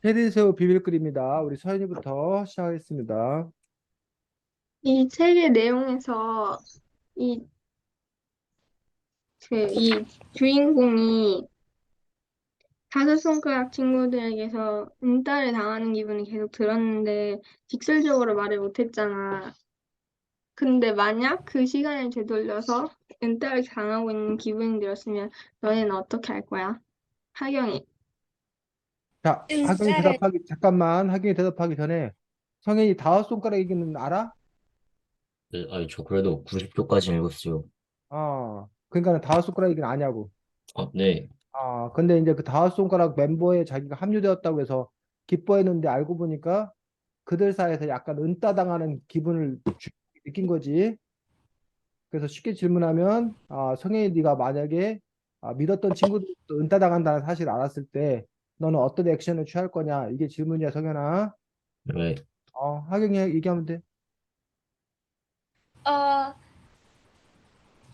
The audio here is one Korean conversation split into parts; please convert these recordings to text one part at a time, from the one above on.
체리새우 비빔끓입니다. 우리 서현이부터 시작하겠습니다. 이 책의 내용에서 이, 이 주인공이 다섯 손가락 친구들에게서 은따를 당하는 기분이 계속 들었는데 직설적으로 말을 못했잖아. 근데 만약 그 시간을 되돌려서 은따를 당하고 있는 기분이 들었으면 너네는 어떻게 할 거야? 하경이. 자, 하경이 은따를 대답하기, 잠깐만. 하경이 대답하기 전에 성현이 다섯 손가락 얘기는 알아? 네, 아니, 저 그래도 90초까지 읽었어요. 그러니까 다섯 손가락 얘기는 아냐고. 아, 네. 근데 이제 그 다섯 손가락 멤버에 자기가 합류되었다고 해서 기뻐했는데 알고 보니까 그들 사이에서 약간 은따당하는 기분을 느낀 거지. 그래서 쉽게 질문하면, 성현이 네가 만약에 믿었던 친구들이 또 은따당한다는 사실을 알았을 때 너는 어떤 액션을 취할 거냐? 이게 질문이야, 성현아. 네. 하경이 얘기하면 돼. 어,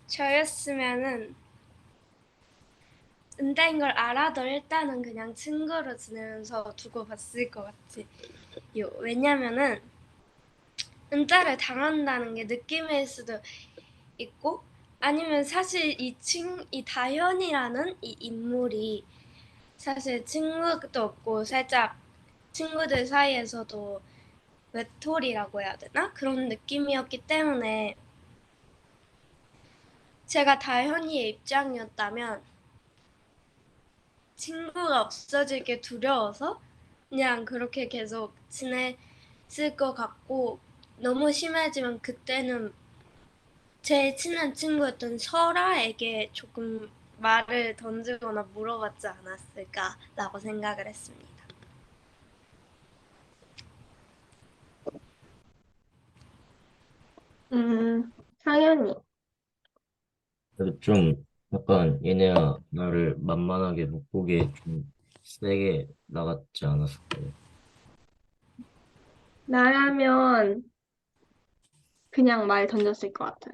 저였으면은 은퇴인 걸 알아도 일단은 그냥 친구로 지내면서 두고 봤을 것 같아요. 왜냐면은 은퇴를 당한다는 게 느낌일 수도 있고 아니면 사실 이 다현이라는 이 인물이 사실 친구도 없고 살짝 친구들 사이에서도 외톨이라고 해야 되나? 그런 느낌이었기 때문에 제가 다현이의 입장이었다면 친구가 없어질 게 두려워서 그냥 그렇게 계속 지냈을 것 같고 너무 심해지면 그때는 제일 친한 친구였던 설아에게 조금 말을 던지거나 물어봤지 않았을까라고 생각을 했습니다. 상현이. 그래도 좀 약간 얘네야 나를 만만하게 못 보게 좀 세게 나갔지 않았을까요? 나라면 그냥 말 던졌을 것 같아.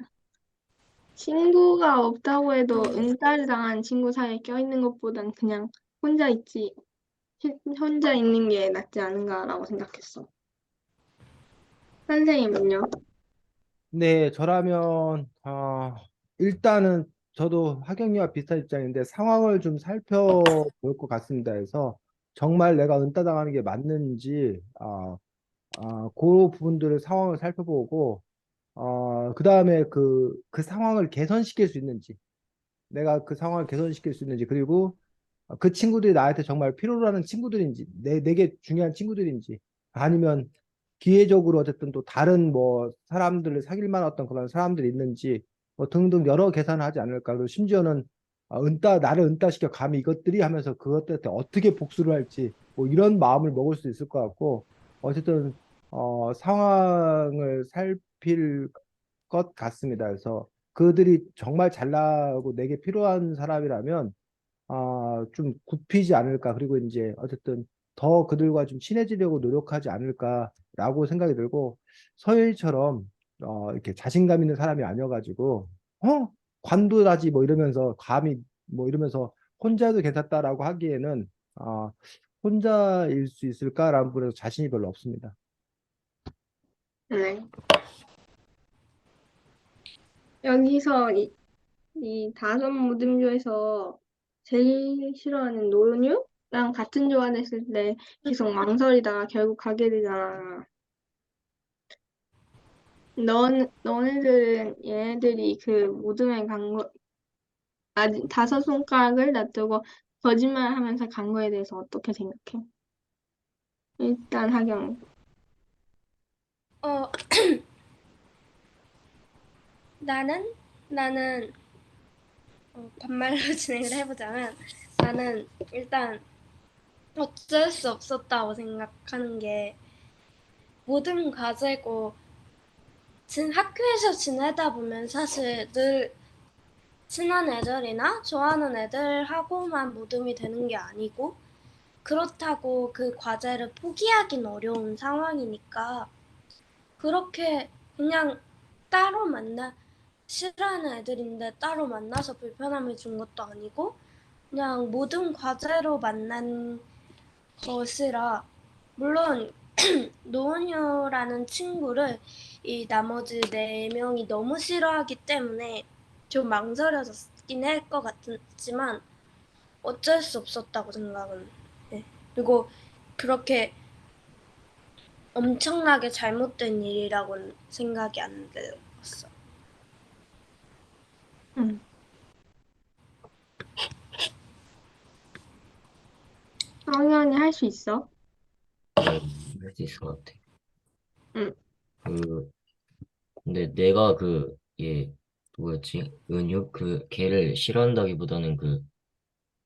친구가 없다고 해도 응따를 당한 친구 사이에 껴있는 것보단 그냥 혼자 있지, 혼자 있는 게 낫지 않은가라고 생각했어. 선생님은요? 네, 저라면, 일단은 저도 하경이와 비슷한 입장인데 상황을 좀 살펴볼 것 같습니다. 해서 정말 내가 은따당하는 게 맞는지, 그 부분들의 상황을 살펴보고, 그 다음에 그 상황을 개선시킬 수 있는지, 내가 그 상황을 개선시킬 수 있는지, 그리고 그 친구들이 나한테 정말 필요로 하는 친구들인지, 내게 중요한 친구들인지, 아니면 기회적으로 어쨌든 또 다른 뭐 사람들을 사귈 만한 어떤 그런 사람들이 있는지, 뭐 등등 여러 계산을 하지 않을까. 그리고 심지어는 나를 은따시켜 감히 이것들이 하면서 그것들한테 어떻게 복수를 할지, 뭐 이런 마음을 먹을 수 있을 것 같고, 어쨌든, 상황을 살필 것 같습니다. 그래서 그들이 정말 잘나고 내게 필요한 사람이라면 좀 굽히지 않을까. 그리고 이제 어쨌든 더 그들과 좀 친해지려고 노력하지 않을까라고 생각이 들고 서일처럼 이렇게 자신감 있는 사람이 아니어가지고 어 관두라지 뭐 이러면서 감히 뭐 이러면서 혼자도 괜찮다라고 하기에는 혼자일 수 있을까라는 부분에서 자신이 별로 없습니다. 네. 여기서 이 다섯 모듬 중에서 제일 싫어하는 노은유랑 같은 조안 했을 때 계속 망설이다가 결국 가게 되잖아. 너네들은 얘네들이 그 모듬에 간 거, 다섯 손가락을 놔두고 거짓말하면서 간 거에 대해서 어떻게 생각해? 일단 하경. 어, 나는 반말로 진행을 해보자면 나는 일단 어쩔 수 없었다고 생각하는 게 모든 과제고 학교에서 지내다 보면 사실 늘 친한 애들이나 좋아하는 애들하고만 모둠이 되는 게 아니고 그렇다고 그 과제를 포기하긴 어려운 상황이니까 그렇게 그냥 따로 싫어하는 애들인데 따로 만나서 불편함을 준 것도 아니고 그냥 모든 과제로 만난 것이라 물론 노은효라는 친구를 이 나머지 네 명이 너무 싫어하기 때문에 좀 망설여졌긴 할 것 같지만 어쩔 수 없었다고 생각은 해. 그리고 그렇게 엄청나게 잘못된 일이라고는 생각이 안 들었어. 응. 성현이 할 수 있어? 할 수 있을 것 같아. 응. 그, 근데 내가 누구였지? 은유? 걔를 싫어한다기보다는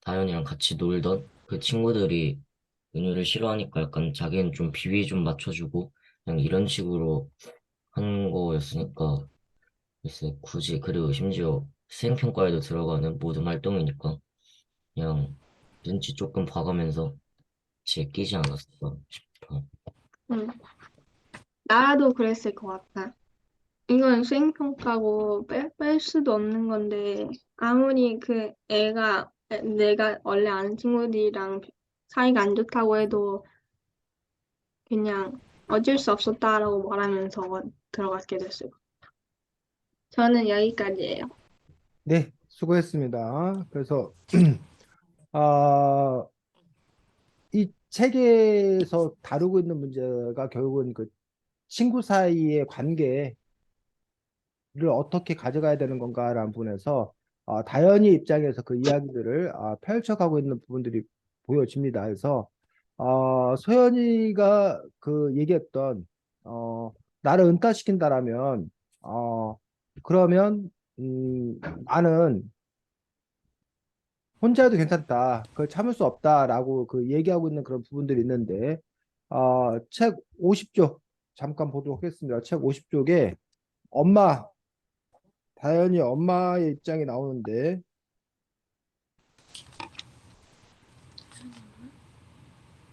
다현이랑 같이 놀던 그 친구들이 은유를 싫어하니까 약간 자기는 좀 비위 좀 맞춰주고 그냥 이런 식으로 하는 거였으니까 글쎄 굳이 그리고 심지어 수행평가에도 들어가는 모든 활동이니까 그냥 눈치 조금 봐가면서 같이 끼지 않았을까 싶어. 응. 나도 그랬을 것 같아. 이건 수행평가고 뺄 수도 없는 건데, 아무리 내가 원래 아는 친구들이랑 사이가 안 좋다고 해도 그냥 어쩔 수 없었다라고 말하면서 들어갔게 됐어요. 저는 여기까지예요. 네, 수고했습니다. 그래서 아, 이 책에서 다루고 있는 문제가 결국은 그 친구 사이의 관계를 어떻게 가져가야 되는 건가라는 부분에서 다현이 입장에서 그 이야기들을 펼쳐가고 있는 부분들이 보여집니다. 그래서 소연이가 그 얘기했던 나를 은따시킨다라면 그러면 나는 혼자 해도 괜찮다. 그걸 참을 수 없다라고 그 얘기하고 있는 그런 부분들이 있는데, 책 50쪽 잠깐 보도록 하겠습니다. 책 50쪽에 엄마, 다현이 엄마의 입장이 나오는데,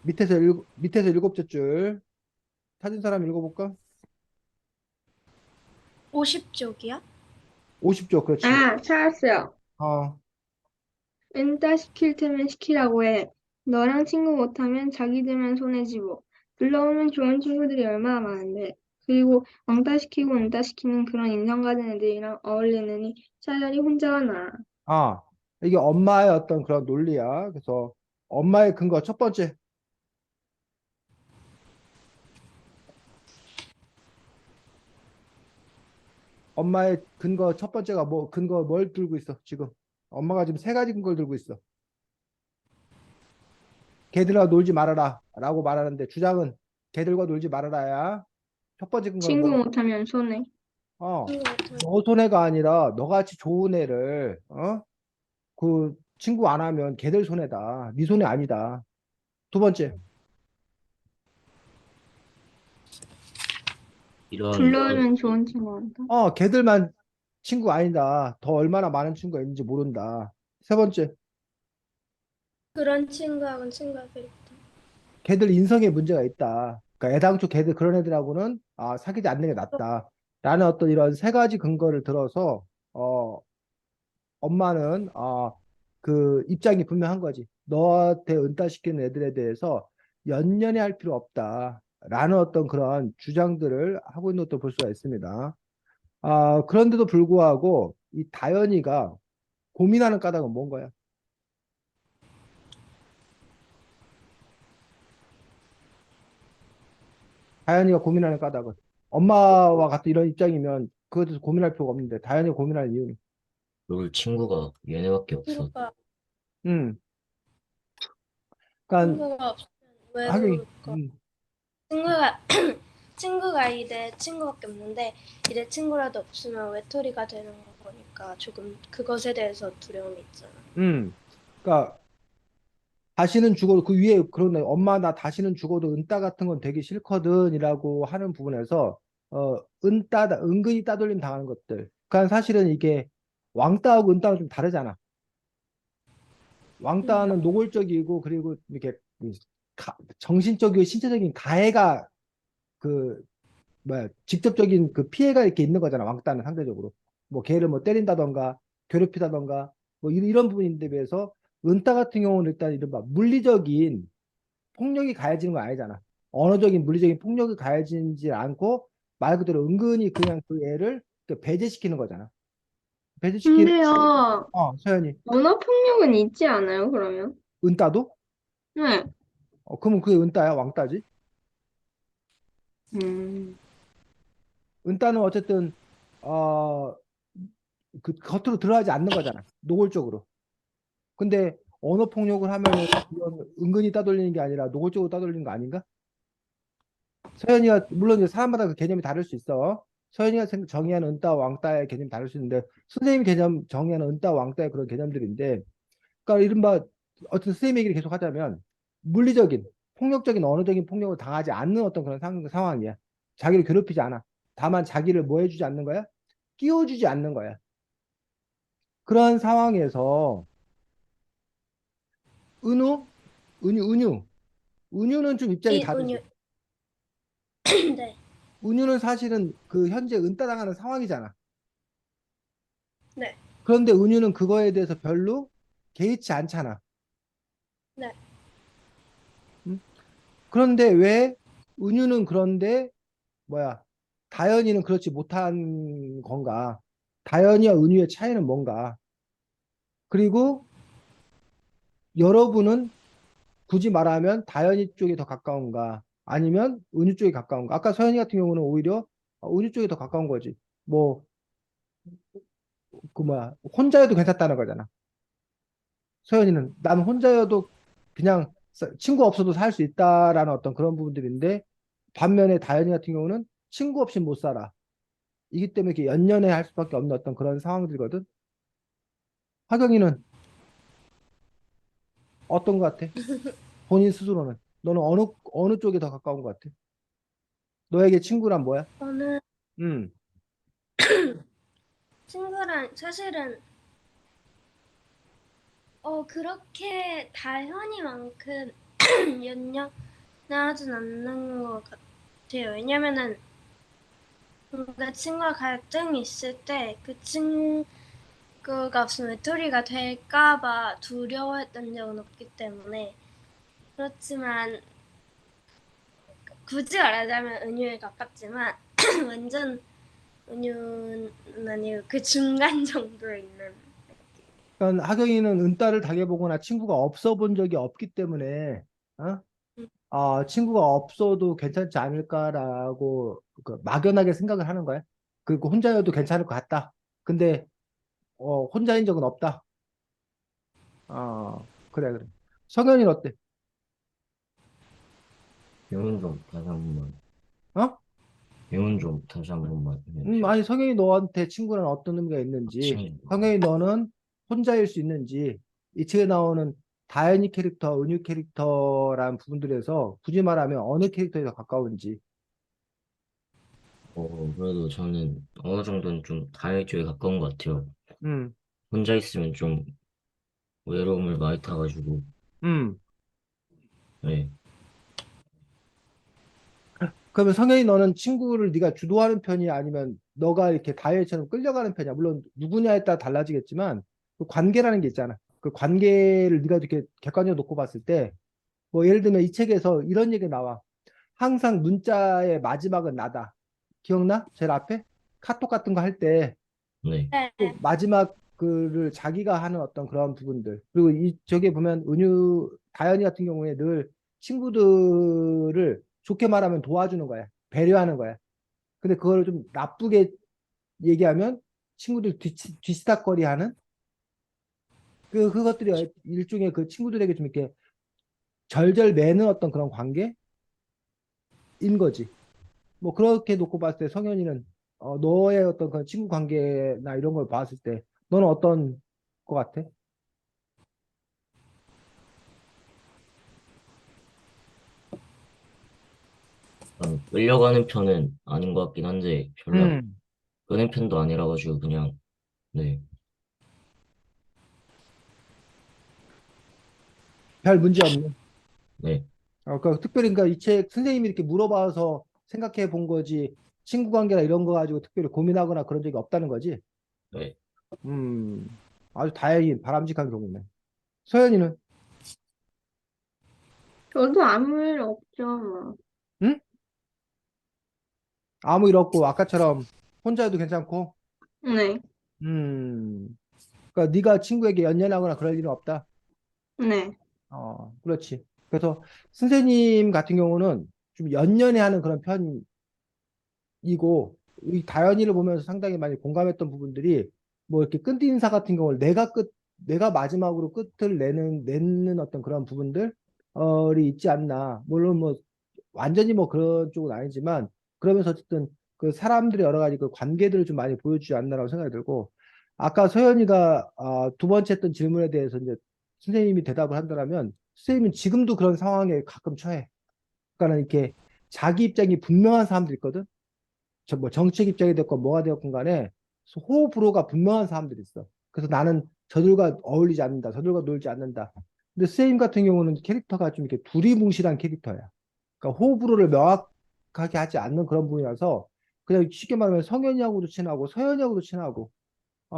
밑에서 일곱째 줄 찾은 사람 읽어볼까? 50쪽이야? 50쪽, 그렇지. 찾았어요. 어, 뺀따 시킬 테면 시키라고 해. 너랑 친구 못하면 자기들만 손해지고. 불러오면 좋은 친구들이 얼마나 많은데. 그리고 왕따 시키고 은따 시키는 그런 인성 가진 애들이랑 어울리느니 차라리 혼자가 나아. 아, 이게 엄마의 어떤 그런 논리야. 그래서 엄마의 근거 첫 번째, 엄마의 근거 첫 번째가 뭐, 근거 뭘 들고 있어, 지금? 엄마가 지금 세 가지 근거를 들고 있어. 개들과 놀지 말아라 라고 말하는데 주장은 개들과 놀지 말아라야. 첫 번째 근거는 친구 뭐야? 못하면 손해. 너 손해가 아니라 너같이 좋은 애를 그 친구 안 하면 걔들 손해다. 네 손해 아니다. 두 번째, 이런 불러오면 좋은 친구 한다. 걔들만 친구 아니다. 더 얼마나 많은 친구가 있는지 모른다. 세 번째, 그런 친구하고는 친구가 필요 없다. 걔들 인성에 문제가 있다. 그러니까 애당초 걔들 그런 애들하고는 사귀지 않는 게 낫다. 라는 어떤 이런 세 가지 근거를 들어서 엄마는 그 입장이 분명한 거지. 너한테 은따시키는 애들에 대해서 연연해 할 필요 없다. 라는 어떤 그런 주장들을 하고 있는 것도 볼 수가 있습니다. 그런데도 불구하고 이 다현이가 고민하는 까닭은 뭔 거야? 다현이가 고민하는 까닭은 엄마와 같은 이런 입장이면 그것에 대해서 고민할 필요가 없는데 다현이가 고민하는 이유는 놀 친구가 얘네밖에 없어. 친구가 음, 그러니까 친구가 없으면 왜 하긴 놀까? 친구가 친구가 이내 친구밖에 없는데 이내 친구라도 없으면 외톨이가 되는 거니까 조금 그것에 대해서 두려움이 있잖아. 그러니까 다시는 죽어도 그 위에 그러네. 엄마 나 다시는 죽어도 은따 같은 건 되기 싫거든이라고 하는 부분에서 은따 은근히 따돌림 당하는 것들. 그러니까 사실은 이게 왕따하고 은따는 좀 다르잖아. 음. 왕따는 노골적이고 그리고 이렇게 정신적이고 신체적인 가해가 그 뭐야 직접적인 그 피해가 이렇게 있는 거잖아. 왕따는 상대적으로 뭐 걔를 뭐 때린다던가 괴롭히다던가 뭐 이런 부분인데 비해서 은따 같은 경우는 일단 이른바 물리적인 폭력이 가해지는 건 아니잖아. 언어적인 물리적인 폭력이 가해지지 않고 말 그대로 은근히 그냥 그 애를 그 배제시키는 거잖아. 배제시키는 근데요, 서연이 언어 폭력은 있지 않아요, 그러면? 은따도? 네. 그러면 그게 은따야 왕따지? 음. 은따는 어쨌든 어, 그 겉으로 드러나지 않는 거잖아. 노골적으로. 근데 언어 폭력을 하면은 그건 은근히 따돌리는 게 아니라 노골적으로 따돌리는 거 아닌가? 서연이가 물론 이제 사람마다 그 개념이 다를 수 있어. 서연이가 정의하는 은따 왕따의 개념이 다를 수 있는데 선생님이 개념 정의하는 은따 왕따의 그런 개념들인데 그러니까 이른바 어떤 선생님 얘기를 계속 하자면 물리적인 폭력적인 언어적인 폭력을 당하지 않는 어떤 그런 상황이야. 자기를 괴롭히지 않아. 다만 자기를 뭐 해주지 않는 거야? 끼워주지 않는 거야. 그런 상황에서 은우, 은유는 좀 입장이 다르지. 운유. 네. 은유는 사실은 그 현재 은따당하는 상황이잖아. 네. 그런데 은유는 그거에 대해서 별로 개의치 않잖아. 네. 응? 그런데 왜 은유는 그런데 뭐야 다현이는 그렇지 못한 건가? 다현이와 은유의 차이는 뭔가? 그리고 여러분은 굳이 말하면 다현이 쪽이 더 가까운가? 아니면 은유 쪽이 가까운가? 아까 서현이 같은 경우는 오히려 은유 쪽이 더 가까운 거지. 뭐 그 뭐야 혼자여도 괜찮다는 거잖아. 소연이는 난 혼자여도 그냥 친구 없어도 살 수 있다라는 어떤 그런 부분들인데 반면에 다현이 같은 경우는 친구 없이 못 살아. 이기 때문에 이렇게 연연해 할 수밖에 없는 어떤 그런 상황들이거든. 하경이는 어떤 것 같아? 본인 스스로는 너는 어느 쪽에 더 가까운 것 같아? 너에게 친구란 뭐야? 저는 음, 친구랑 사실은 그렇게 다현이만큼 연연하진 않는 것 같아요. 왜냐면은 뭔가 친구와 갈등이 있을 때 그 친구가 무슨 외톨이가 될까봐 두려워했던 적은 없기 때문에 그렇지만 굳이 말하자면 은유에 가깝지만 완전 은유는 아니고 그 중간 정도에 있는. 그러니까 하경이는 은따를 당해보거나 친구가 없어 본 적이 없기 때문에 어? 음, 친구가 없어도 괜찮지 않을까라고 그 막연하게 생각을 하는 거야. 그리고 혼자여도 괜찮을 것 같다. 근데 혼자인 적은 없다. 그래 그래. 성현이는 어때? 질문 좀 다시 한 번만. 어? 질문 좀 다시 한 번만 해주세요. 아니 성현이 너한테 친구는 어떤 의미가 있는지, 친구. 성현이 너는 혼자일 수 있는지, 이 책에 나오는 다현이 캐릭터, 은유 캐릭터라는 부분들에서 굳이 말하면 어느 캐릭터에 더 가까운지. 그래도 저는 어느 정도는 좀 다혈 쪽에 가까운 것 같아요. 음, 혼자 있으면 좀 외로움을 많이 타가지고, 음. 네. 그러면 성현이 너는 친구를 네가 주도하는 편이야? 아니면 너가 이렇게 다이어처럼 끌려가는 편이야? 물론 누구냐에 따라 달라지겠지만 그 관계라는 게 있잖아. 그 관계를 네가 이렇게 객관적으로 놓고 봤을 때 뭐 예를 들면 이 책에서 이런 얘기 나와. 항상 문자의 마지막은 나다. 기억나? 제일 앞에? 카톡 같은 거 할 때 네. 네. 마지막 그를 자기가 하는 어떤 그런 부분들. 그리고 이 저게 보면 다현이 같은 경우에 늘 친구들을 좋게 말하면 도와주는 거야. 배려하는 거야. 근데 그걸 좀 나쁘게 얘기하면 친구들 뒤치다거리 하는 그것들이 일종의 그 친구들에게 좀 이렇게 절절 매는 어떤 그런 관계인 거지. 뭐 그렇게 놓고 봤을 때 성현이는 너의 어떤 그 친구 관계나 이런 걸 봤을 때 너는 어떤 것 같아? 끌려가는 편은 아닌 것 같긴 한데, 별로 음. 끄는 편도 아니라 가지고 그냥, 네. 별 문제 없는. 네. 그러니까 특별히 그러니까 이 책 선생님이 이렇게 물어봐서 생각해 본 거지 친구 관계나 이런 거 가지고 특별히 고민하거나 그런 적이 없다는 거지. 네. 음, 아주 다행히 바람직한 경우네. 서현이는 저도 아무 일 없죠, 뭐. 응? 아무 일 없고 아까처럼 혼자도 괜찮고. 네, 음. 그러니까 네가 친구에게 연연하거나 그럴 일은 없다. 네. 그렇지. 그래서 선생님 같은 경우는 좀 연연해하는 그런 편이고 이 다현이를 보면서 상당히 많이 공감했던 부분들이 뭐 이렇게 끝 인사 같은 경우는 내가 마지막으로 끝을 내는 어떤 그런 부분들이 있지 않나. 물론 뭐 완전히 뭐 그런 쪽은 아니지만 그러면서 어쨌든 그 사람들의 여러 가지 그 관계들을 좀 많이 보여주지 않나라고 생각이 들고 아까 서연이가 두 번째 했던 질문에 대해서 이제 선생님이 대답을 한다면 선생님은 지금도 그런 상황에 가끔 처해. 그러니까 이렇게 자기 입장이 분명한 사람들 있거든. 뭐 정책 입장이 됐건 뭐가 되었건 간에 호불호가 분명한 사람들이 있어. 그래서 나는 저들과 어울리지 않는다. 저들과 놀지 않는다. 근데 선생님 같은 경우는 캐릭터가 좀 이렇게 두리뭉실한 캐릭터야. 그러니까 호불호를 명확하게 하지 않는 그런 분이라서 그냥 쉽게 말하면 성현이하고도 친하고 서현이하고도 친하고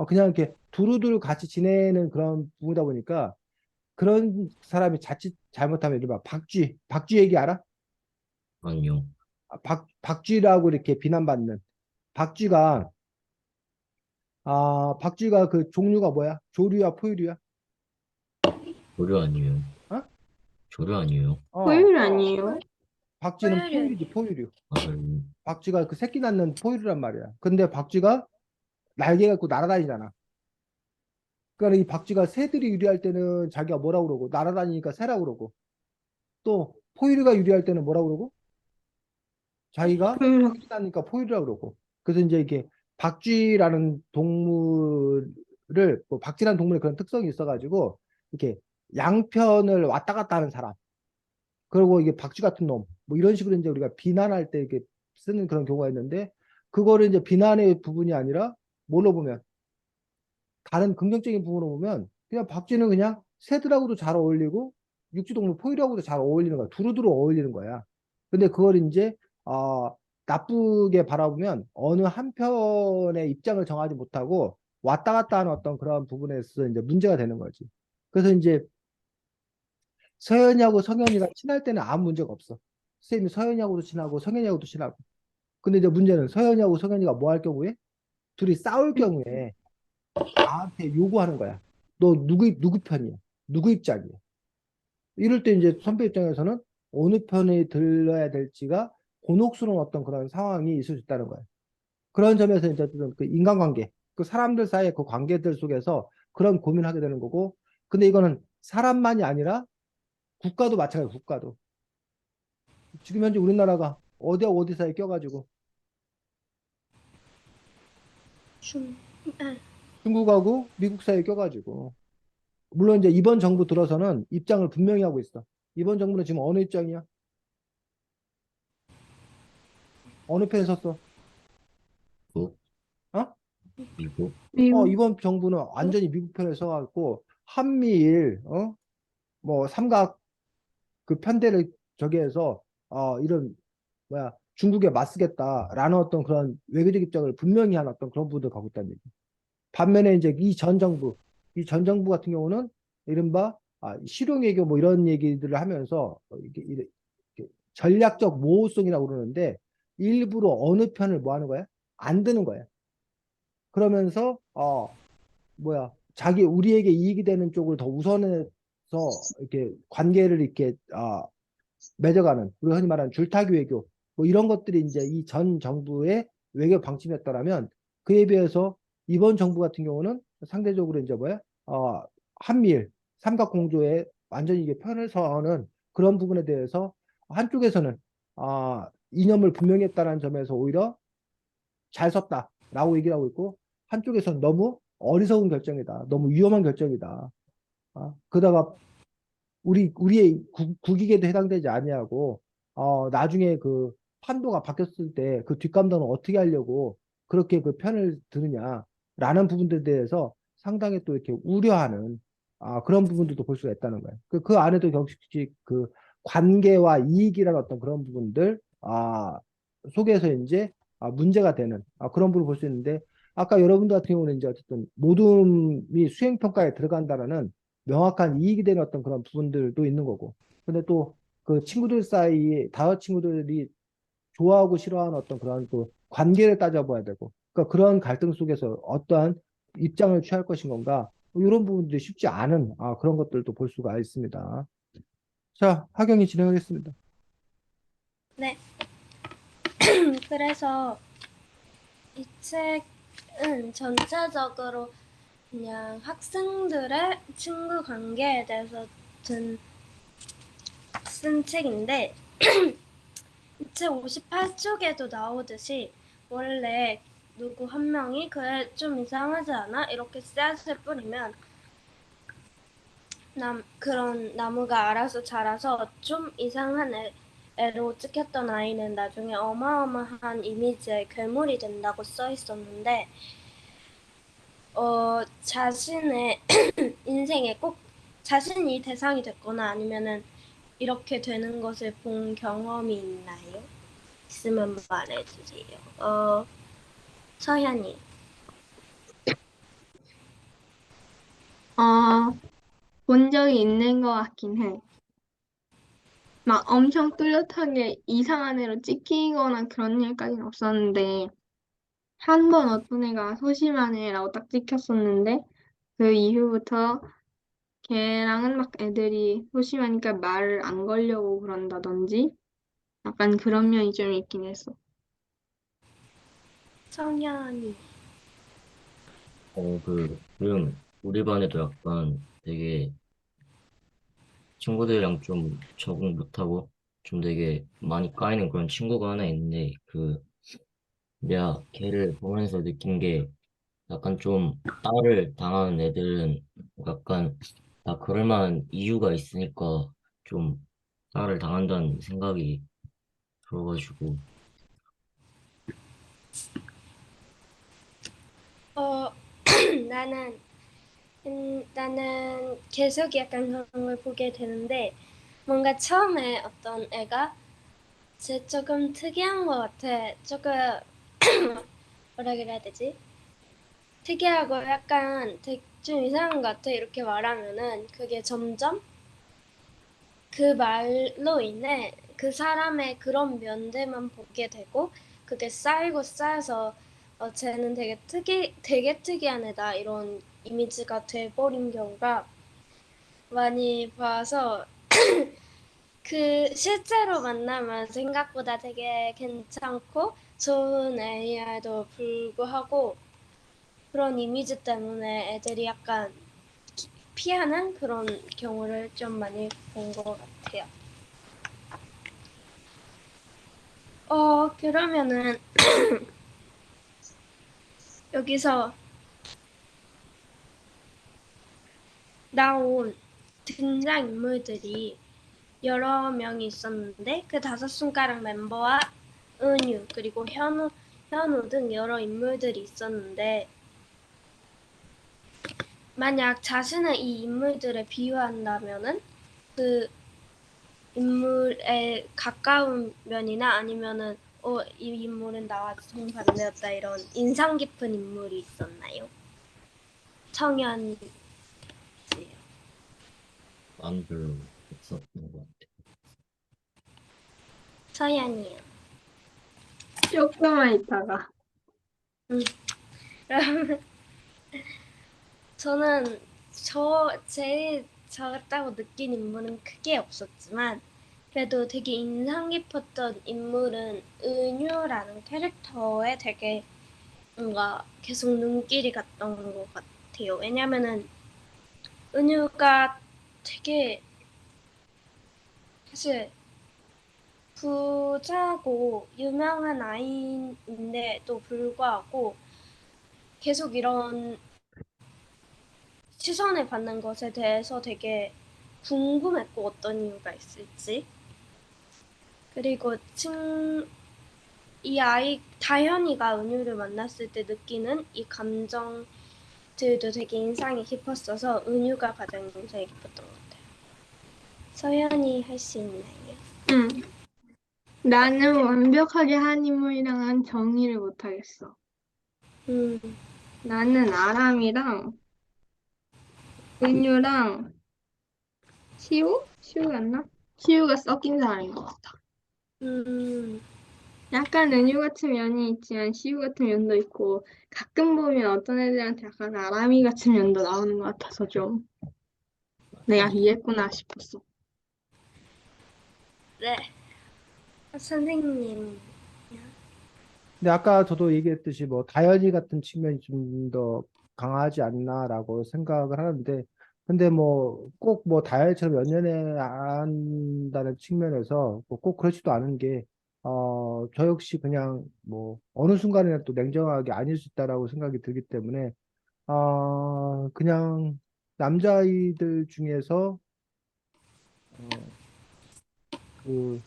그냥 이렇게 두루두루 같이 지내는 그런 부분이다 보니까 그런 사람이 자칫 잘못하면 이른바 박쥐 얘기 알아? 아니요. 박쥐라고 이렇게 비난받는 박쥐가 박쥐가 그 종류가 뭐야? 조류야, 포유류야? 조류 아니에요. 어? 조류 아니에요. 토요일 아니에요? 박쥐는 토요일이 포유류지, 포유류. 아, 그래요? 박쥐가 그 새끼 낳는 포유류란 말이야. 근데 박쥐가 날개 갖고 날아다니잖아. 그러니까 이 박쥐가 새들이 유리할 때는 자기가 뭐라고 그러고 날아다니니까 새라고 그러고 또 포유류가 유리할 때는 뭐라고 그러고 자기가 토요일, 새끼 낳으니까 포유류라고 그러고 그래서 이제 이게 박쥐라는 동물을 뭐 박쥐라는 동물에 그런 특성이 있어가지고 이렇게 양편을 왔다 갔다 하는 사람 그리고 이게 박쥐 같은 놈 뭐 이런 식으로 이제 우리가 비난할 때 이렇게 쓰는 그런 경우가 있는데 그거를 이제 비난의 부분이 아니라 뭘로 보면 다른 긍정적인 부분으로 보면 그냥 박쥐는 그냥 새들하고도 잘 어울리고 육지동물 포유류하고도 잘 어울리는 거야. 두루두루 어울리는 거야. 근데 그걸 이제 나쁘게 바라보면 어느 한편의 입장을 정하지 못하고 왔다 갔다 하는 어떤 그런 부분에서 이제 문제가 되는 거지. 그래서 이제 서현이하고 성현이가 친할 때는 아무 문제가 없어. 쌤이 서현이하고도 친하고 성현이하고도 친하고. 근데 이제 문제는 서현이하고 성현이가 뭐 할 경우에 둘이 싸울 경우에 나한테 요구하는 거야. 너 누구 편이야? 누구 입장이야? 이럴 때 이제 선배 입장에서는 어느 편에 들러야 될지가 곤혹스러운 어떤 그런 상황이 있을 수 있다는 거야. 그런 점에서 이제 그 인간관계, 그 사람들 사이의 그 관계들 속에서 그런 고민을 하게 되는 거고, 근데 이거는 사람만이 아니라 국가도 마찬가지야, 국가도. 지금 현재 우리나라가 어디와 어디 사이에 껴가지고 중, 네. 중국하고 미국 사이에 껴가지고 물론 이제 이번 정부 들어서는 입장을 분명히 하고 있어. 이번 정부는 지금 어느 입장이야? 어느 편에 섰어? 국, 어? 미국, 미국. 이번 정부는 완전히 미국 편에 서갖고 한미일 뭐 삼각 그 편대를 저기 해서 이런 뭐야 중국에 맞서겠다라는 어떤 그런 외교적 입장을 분명히 한 어떤 그런 부분을 갖고 있다는 얘기. 반면에 이제 이 전 정부 같은 경우는 이른바 실용외교 뭐 이런 얘기들을 하면서 이렇게 전략적 모호성이라고 그러는데 일부러 어느 편을 뭐 하는 거야? 안 드는 거야. 그러면서 뭐야 자기 우리에게 이익이 되는 쪽을 더 우선해서 이렇게 관계를 이렇게 맺어가는 우리가 흔히 말하는 줄타기 외교 뭐 이런 것들이 이제 이 전 정부의 외교 방침이었더라면 그에 비해서 이번 정부 같은 경우는 상대적으로 이제 뭐야 한미일 삼각공조에 완전히 이게 편을 서는 그런 부분에 대해서 한쪽에서는 이념을 분명히 했다는 점에서 오히려 잘 썼다라고 얘기를 하고 있고 한쪽에서는 너무 어리석은 결정이다. 너무 위험한 결정이다. 그러다가 우리의 국익에도 해당되지 아니하고 나중에 그 판도가 바뀌었을 때 그 뒷감당을 어떻게 하려고 그렇게 그 편을 드느냐라는 부분들에 대해서 상당히 또 이렇게 우려하는 그런 부분들도 볼 수가 있다는 거예요. 그 안에도 역시 그 관계와 이익이라는 어떤 그런 부분들 속에서 이제 문제가 되는 그런 부분을 볼 수 있는데 아까 여러분들 같은 경우는 이제 어쨌든 모둠이 수행평가에 들어간다라는 명확한 이익이 되는 어떤 그런 부분들도 있는 거고. 근데 또 그 친구들 사이에 다섯 친구들이 좋아하고 싫어하는 어떤 그런 그 관계를 따져봐야 되고, 그러니까 그런 갈등 속에서 어떠한 입장을 취할 것인 건가, 이런 부분들이 쉽지 않은 그런 것들도 볼 수가 있습니다. 자, 하경이 진행하겠습니다. 네. 그래서 이 책은 전체적으로 그냥 학생들의 친구 관계에 대해서 쓴 책인데 이 책 58쪽에도 나오듯이 원래 누구 한 명이 그래 좀 이상하지 않아? 이렇게 씨앗을 뿌리면 그런 나무가 알아서 자라서 좀 이상한 애로 찍혔던 아이는 나중에 어마어마한 이미지의 괴물이 된다고 써 있었는데 자신의 인생에 꼭 자신이 대상이 됐거나 아니면은 이렇게 되는 것을 본 경험이 있나요? 있으면 말해주세요. 서현이. 본 적이 있는 것 같긴 해. 막 엄청 뚜렷하게 이상한 애로 찍히거나 그런 일까지는 없었는데, 한 번 어떤 애가 소심한 애라고 딱 찍혔었는데, 그 이후부터 걔랑은 막 애들이 소심하니까 말을 안 걸려고 그런다든지, 약간 그런 면이 좀 있긴 했어. 성현이. 지금 우리 반에도 약간 되게 친구들이랑 좀 적응 못하고 좀 되게 많이 까이는 그런 친구가 하나 있는데, 내가 걔를 보면서 느낀 게 약간 좀 따를 당하는 애들은 약간 다 그럴 만한 이유가 있으니까 좀 따를 당한다는 생각이 들어가지고. 어, 나는 나는 계속 약간 그런 걸 보게 되는데 뭔가 처음에 어떤 애가 쟤 조금 특이한 것 같아. 조금 뭐라 그래야 되지? 특이하고 약간 좀 이상한 것 같아. 이렇게 말하면은 그게 점점 그 말로 인해 그 사람의 그런 면들만 보게 되고 그게 쌓이고 쌓여서 쟤는 되게 특이한 애다 이런 이미지가 돼버린 경우가 많이 봐서 그 실제로 만나면 생각보다 되게 괜찮고 좋은 애에도 불구하고 그런 이미지 때문에 애들이 약간 피하는 그런 경우를 좀 많이 본 것 같아요. 그러면은 여기서 나온 등장인물들이 여러 명이 있었는데 그 다섯 손가락 멤버와 은유 그리고 현우 등 여러 인물들이 있었는데 만약 자신을 이 인물들에 비유한다면은 그 인물에 가까운 면이나 아니면은 이 인물은 나와 정반대였다 이런 인상 깊은 인물이 있었나요? 청년 난 별로 없었던 것 같아. 서연이요. 조금만 있다가. 음. 그러면 저는 제일 작았다고 느낀 인물은 크게 없었지만 그래도 되게 인상 깊었던 인물은 은유라는 캐릭터에 되게 뭔가 계속 눈길이 갔던 것 같아요. 왜냐면은 은유가 되게 사실 부자고 유명한 아이인데도 불구하고 계속 이런 시선을 받는 것에 대해서 되게 궁금했고 어떤 이유가 있을지. 그리고 이 아이 다현이가 은유를 만났을 때 느끼는 이 감정들도 되게 인상이 깊었어서 은유가 가장 인상이 깊었던 것 같아요. 서연이 할 수 있나요? 응. 나는 완벽하게 한 인물이랑은 정의를 못하겠어. 음, 나는 아람이랑 은유랑 시우? 시우였나? 시우가 섞인 사람인 것 같아. 음, 약간 은유 같은 면이 있지만 시우 같은 면도 있고 가끔 보면 어떤 애들한테 약간 아람이 같은 면도 나오는 것 같아서 좀 내가 이해했구나 싶었어. 네. 선생님. 근데 아까 저도 얘기했듯이 뭐 다현이 같은 측면이 좀 더 강하지 않나라고 생각을 하는데, 근데 뭐 꼭 뭐 다현이처럼 연연해야 한다는 측면에서 뭐꼭 그렇지도 않은 게, 저 역시 그냥 뭐 어느 순간에는 또 냉정하게 아닐 수 있다라고 생각이 들기 때문에, 그냥 남자아이들 중에서 어, 그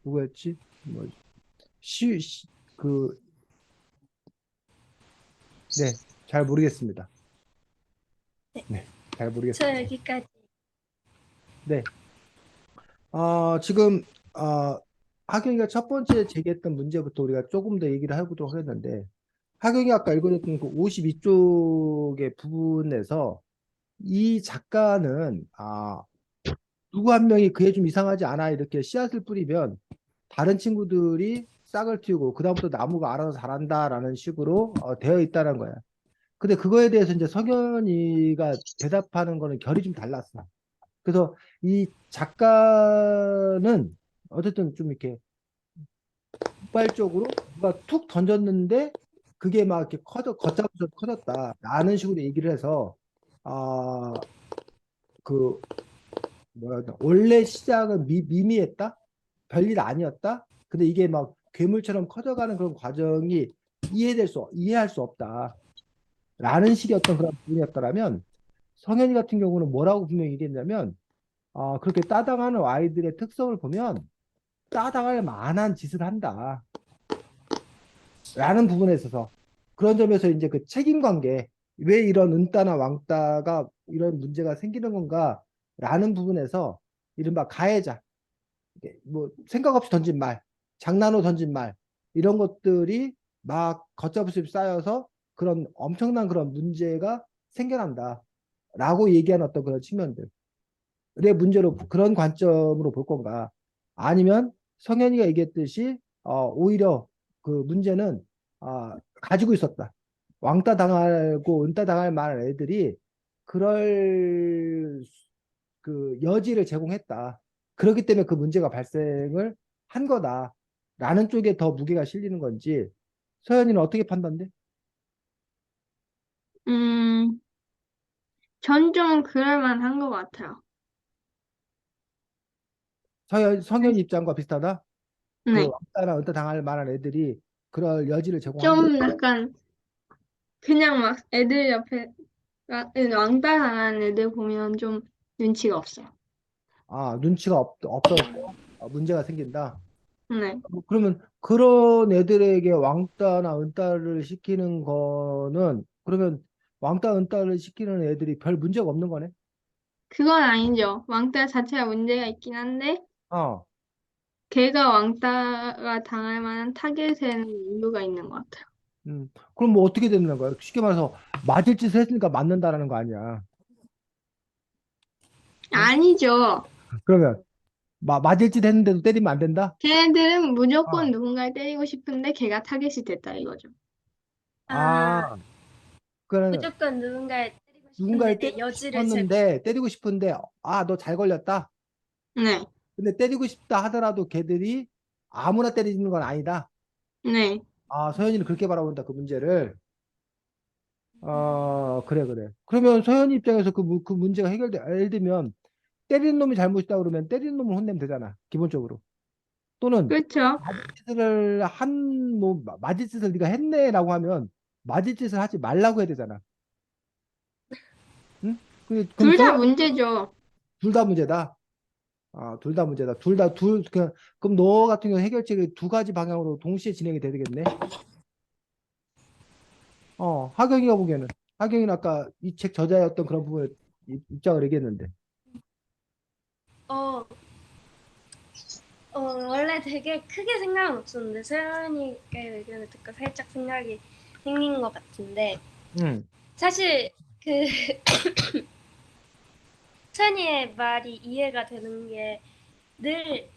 누구였지? 뭐 그, 네, 잘 모르겠습니다. 네. 네, 잘 저 모르겠습니다. 여기까지. 네. 지금, 하경이가 첫 번째 제기했던 문제부터 우리가 조금 더 얘기를 해보도록 하겠는데, 하경이 아까 읽어줬던 그 52쪽의 부분에서 이 작가는, 누구 한 명이 그게 좀 이상하지 않아 이렇게 씨앗을 뿌리면 다른 친구들이 싹을 틔우고 그다음부터 나무가 알아서 자란다라는 식으로 되어 있다는 거야. 근데 그거에 대해서 이제 석연이가 대답하는 거는 결이 좀 달랐어. 그래서 이 작가는 어쨌든 좀 이렇게 폭발적으로 누가 툭 던졌는데 그게 막 이렇게 걷잡아서 커졌다라는 식으로 얘기를 해서 아, 그 뭐라 그러나 원래 시작은 미미했다? 별일 아니었다? 근데 이게 막 괴물처럼 커져가는 그런 과정이 이해할 수 없다. 라는 식의 어떤 그런 부분이었더라면 성현이 같은 경우는 뭐라고 분명히 얘기했냐면 그렇게 따당하는 아이들의 특성을 보면 따당할 만한 짓을 한다. 라는 부분에 있어서 그런 점에서 이제 그 책임 관계 왜 이런 은따나 왕따가 이런 문제가 생기는 건가 라는 부분에서 이른바 가해자 뭐 생각 없이 던진 말 장난으로 던진 말 이런 것들이 막 걷잡을수 쌓여서 그런 엄청난 그런 문제가 생겨난다 라고 얘기하는 어떤 그런 측면들 의 문제로 그런 관점으로 볼 건가? 아니면 성현이가 얘기했듯이 오히려 그 문제는 가지고 있었다. 왕따 당하고 은따 당할 만한 애들이 그럴 그 여지를 제공했다. 그렇기 때문에 그 문제가 발생을 한 거다. 라는 쪽에 더 무게가 실리는 건지 서현이는 어떻게 판단돼? 음, 전 좀 그럴 만한 것 같아요. 성현 입장과 비슷하다? 그 네. 왕따나 은따 당할 만한 애들이 그럴 여지를 제공한 거. 좀 약간 그냥 막 애들 옆에 왕따 당한 애들 보면 좀 눈치가 없어요. 눈치가 없어서 문제가 생긴다. 네. 그러면 그런 애들에게 왕따나 은따를 시키는 거는 그러면 왕따 은따를 시키는 애들이 별 문제가 없는 거네? 그건 아니죠. 왕따 자체가 문제가 있긴 한데 어, 걔가 왕따가 당할 만한 타겟에는 이유가 있는 것 같아요. 그럼 뭐 어떻게 되는 거야? 쉽게 말해서 맞을 짓을 했으니까 맞는다라는 거 아니야? 어? 아니죠. 그러면 맞을 짓 했는데도 때리면 안 된다? 걔네들은 무조건 어. 누군가를 때리고 싶은데 걔가 타겟이 됐다 이거죠. 아, 아, 그러면 무조건 누군가를 때리고 누군가를 싶은데 때리고 여지를 제공. 싶었는데 때리고 싶은데 너 잘 걸렸다. 네. 근데 때리고 싶다 하더라도 걔들이 아무나 때리는 건 아니다. 네. 서현이는 그렇게 바라본다, 그 문제를. 그래, 그래. 그러면 서현이 입장에서 그 문제가 해결돼. 예를 들면, 때리는 놈이 잘못이다 그러면 때리는 놈을 혼내면 되잖아, 기본적으로. 또는, 그렇죠. 맞을 짓을 네가 했네라고 하면, 맞을 짓을 하지 말라고 해야 되잖아. 응? 그럼 둘 다 서현, 문제죠. 둘 다 문제다. 둘 다 문제다. 그럼 너 같은 경우 해결책이 두 가지 방향으로 동시에 진행이 되겠네. 하경이가 보기에는 하경이는 아까 이 책 저자였던 그런 부분에 입장을 얘기했는데. 어, 원래 되게 크게 생각은 없었는데 세연이의 의견을 듣고 살짝 생각이 생긴 것 같은데 음, 사실 그 채연이의 말이 이해가 되는 게 늘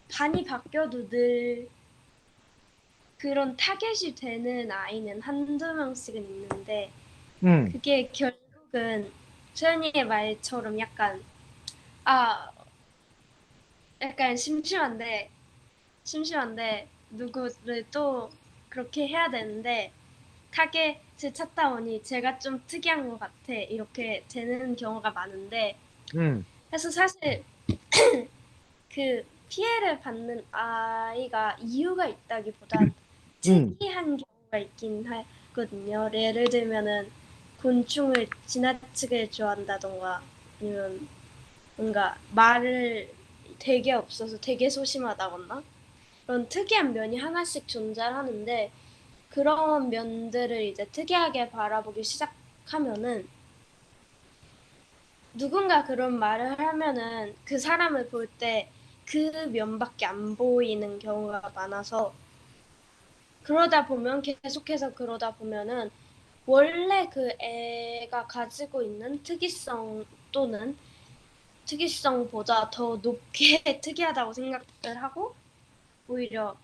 반이 바뀌어도 늘 그런 타겟이 되는 아이는 한두 명씩은 있는데 응, 그게 결국은 채연이의 말처럼 아 약간 심심한데 누구를 또 그렇게 해야 되는데 타겟을 찾다 보니 제가 좀 특이한 것 같아 이렇게 되는 경우가 많은데 응, 그래서 사실 그 피해를 받는 아이가 이유가 있다기보단 응, 특이한 경우가 있긴 하거든요. 예를 들면은 곤충을 지나치게 좋아한다던가 아니면 뭔가 말을 되게 없어서 되게 소심하다거나 그런 특이한 면이 하나씩 존재하는데 그런 면들을 이제 특이하게 바라보기 시작하면은 누군가 그런 말을 하면은 그 사람을 볼 때 그 면밖에 안 보이는 경우가 많아서 계속해서 그러다 보면은 원래 그 애가 가지고 있는 특이성 또는 특이성보다 더 높게 특이하다고 생각을 하고 오히려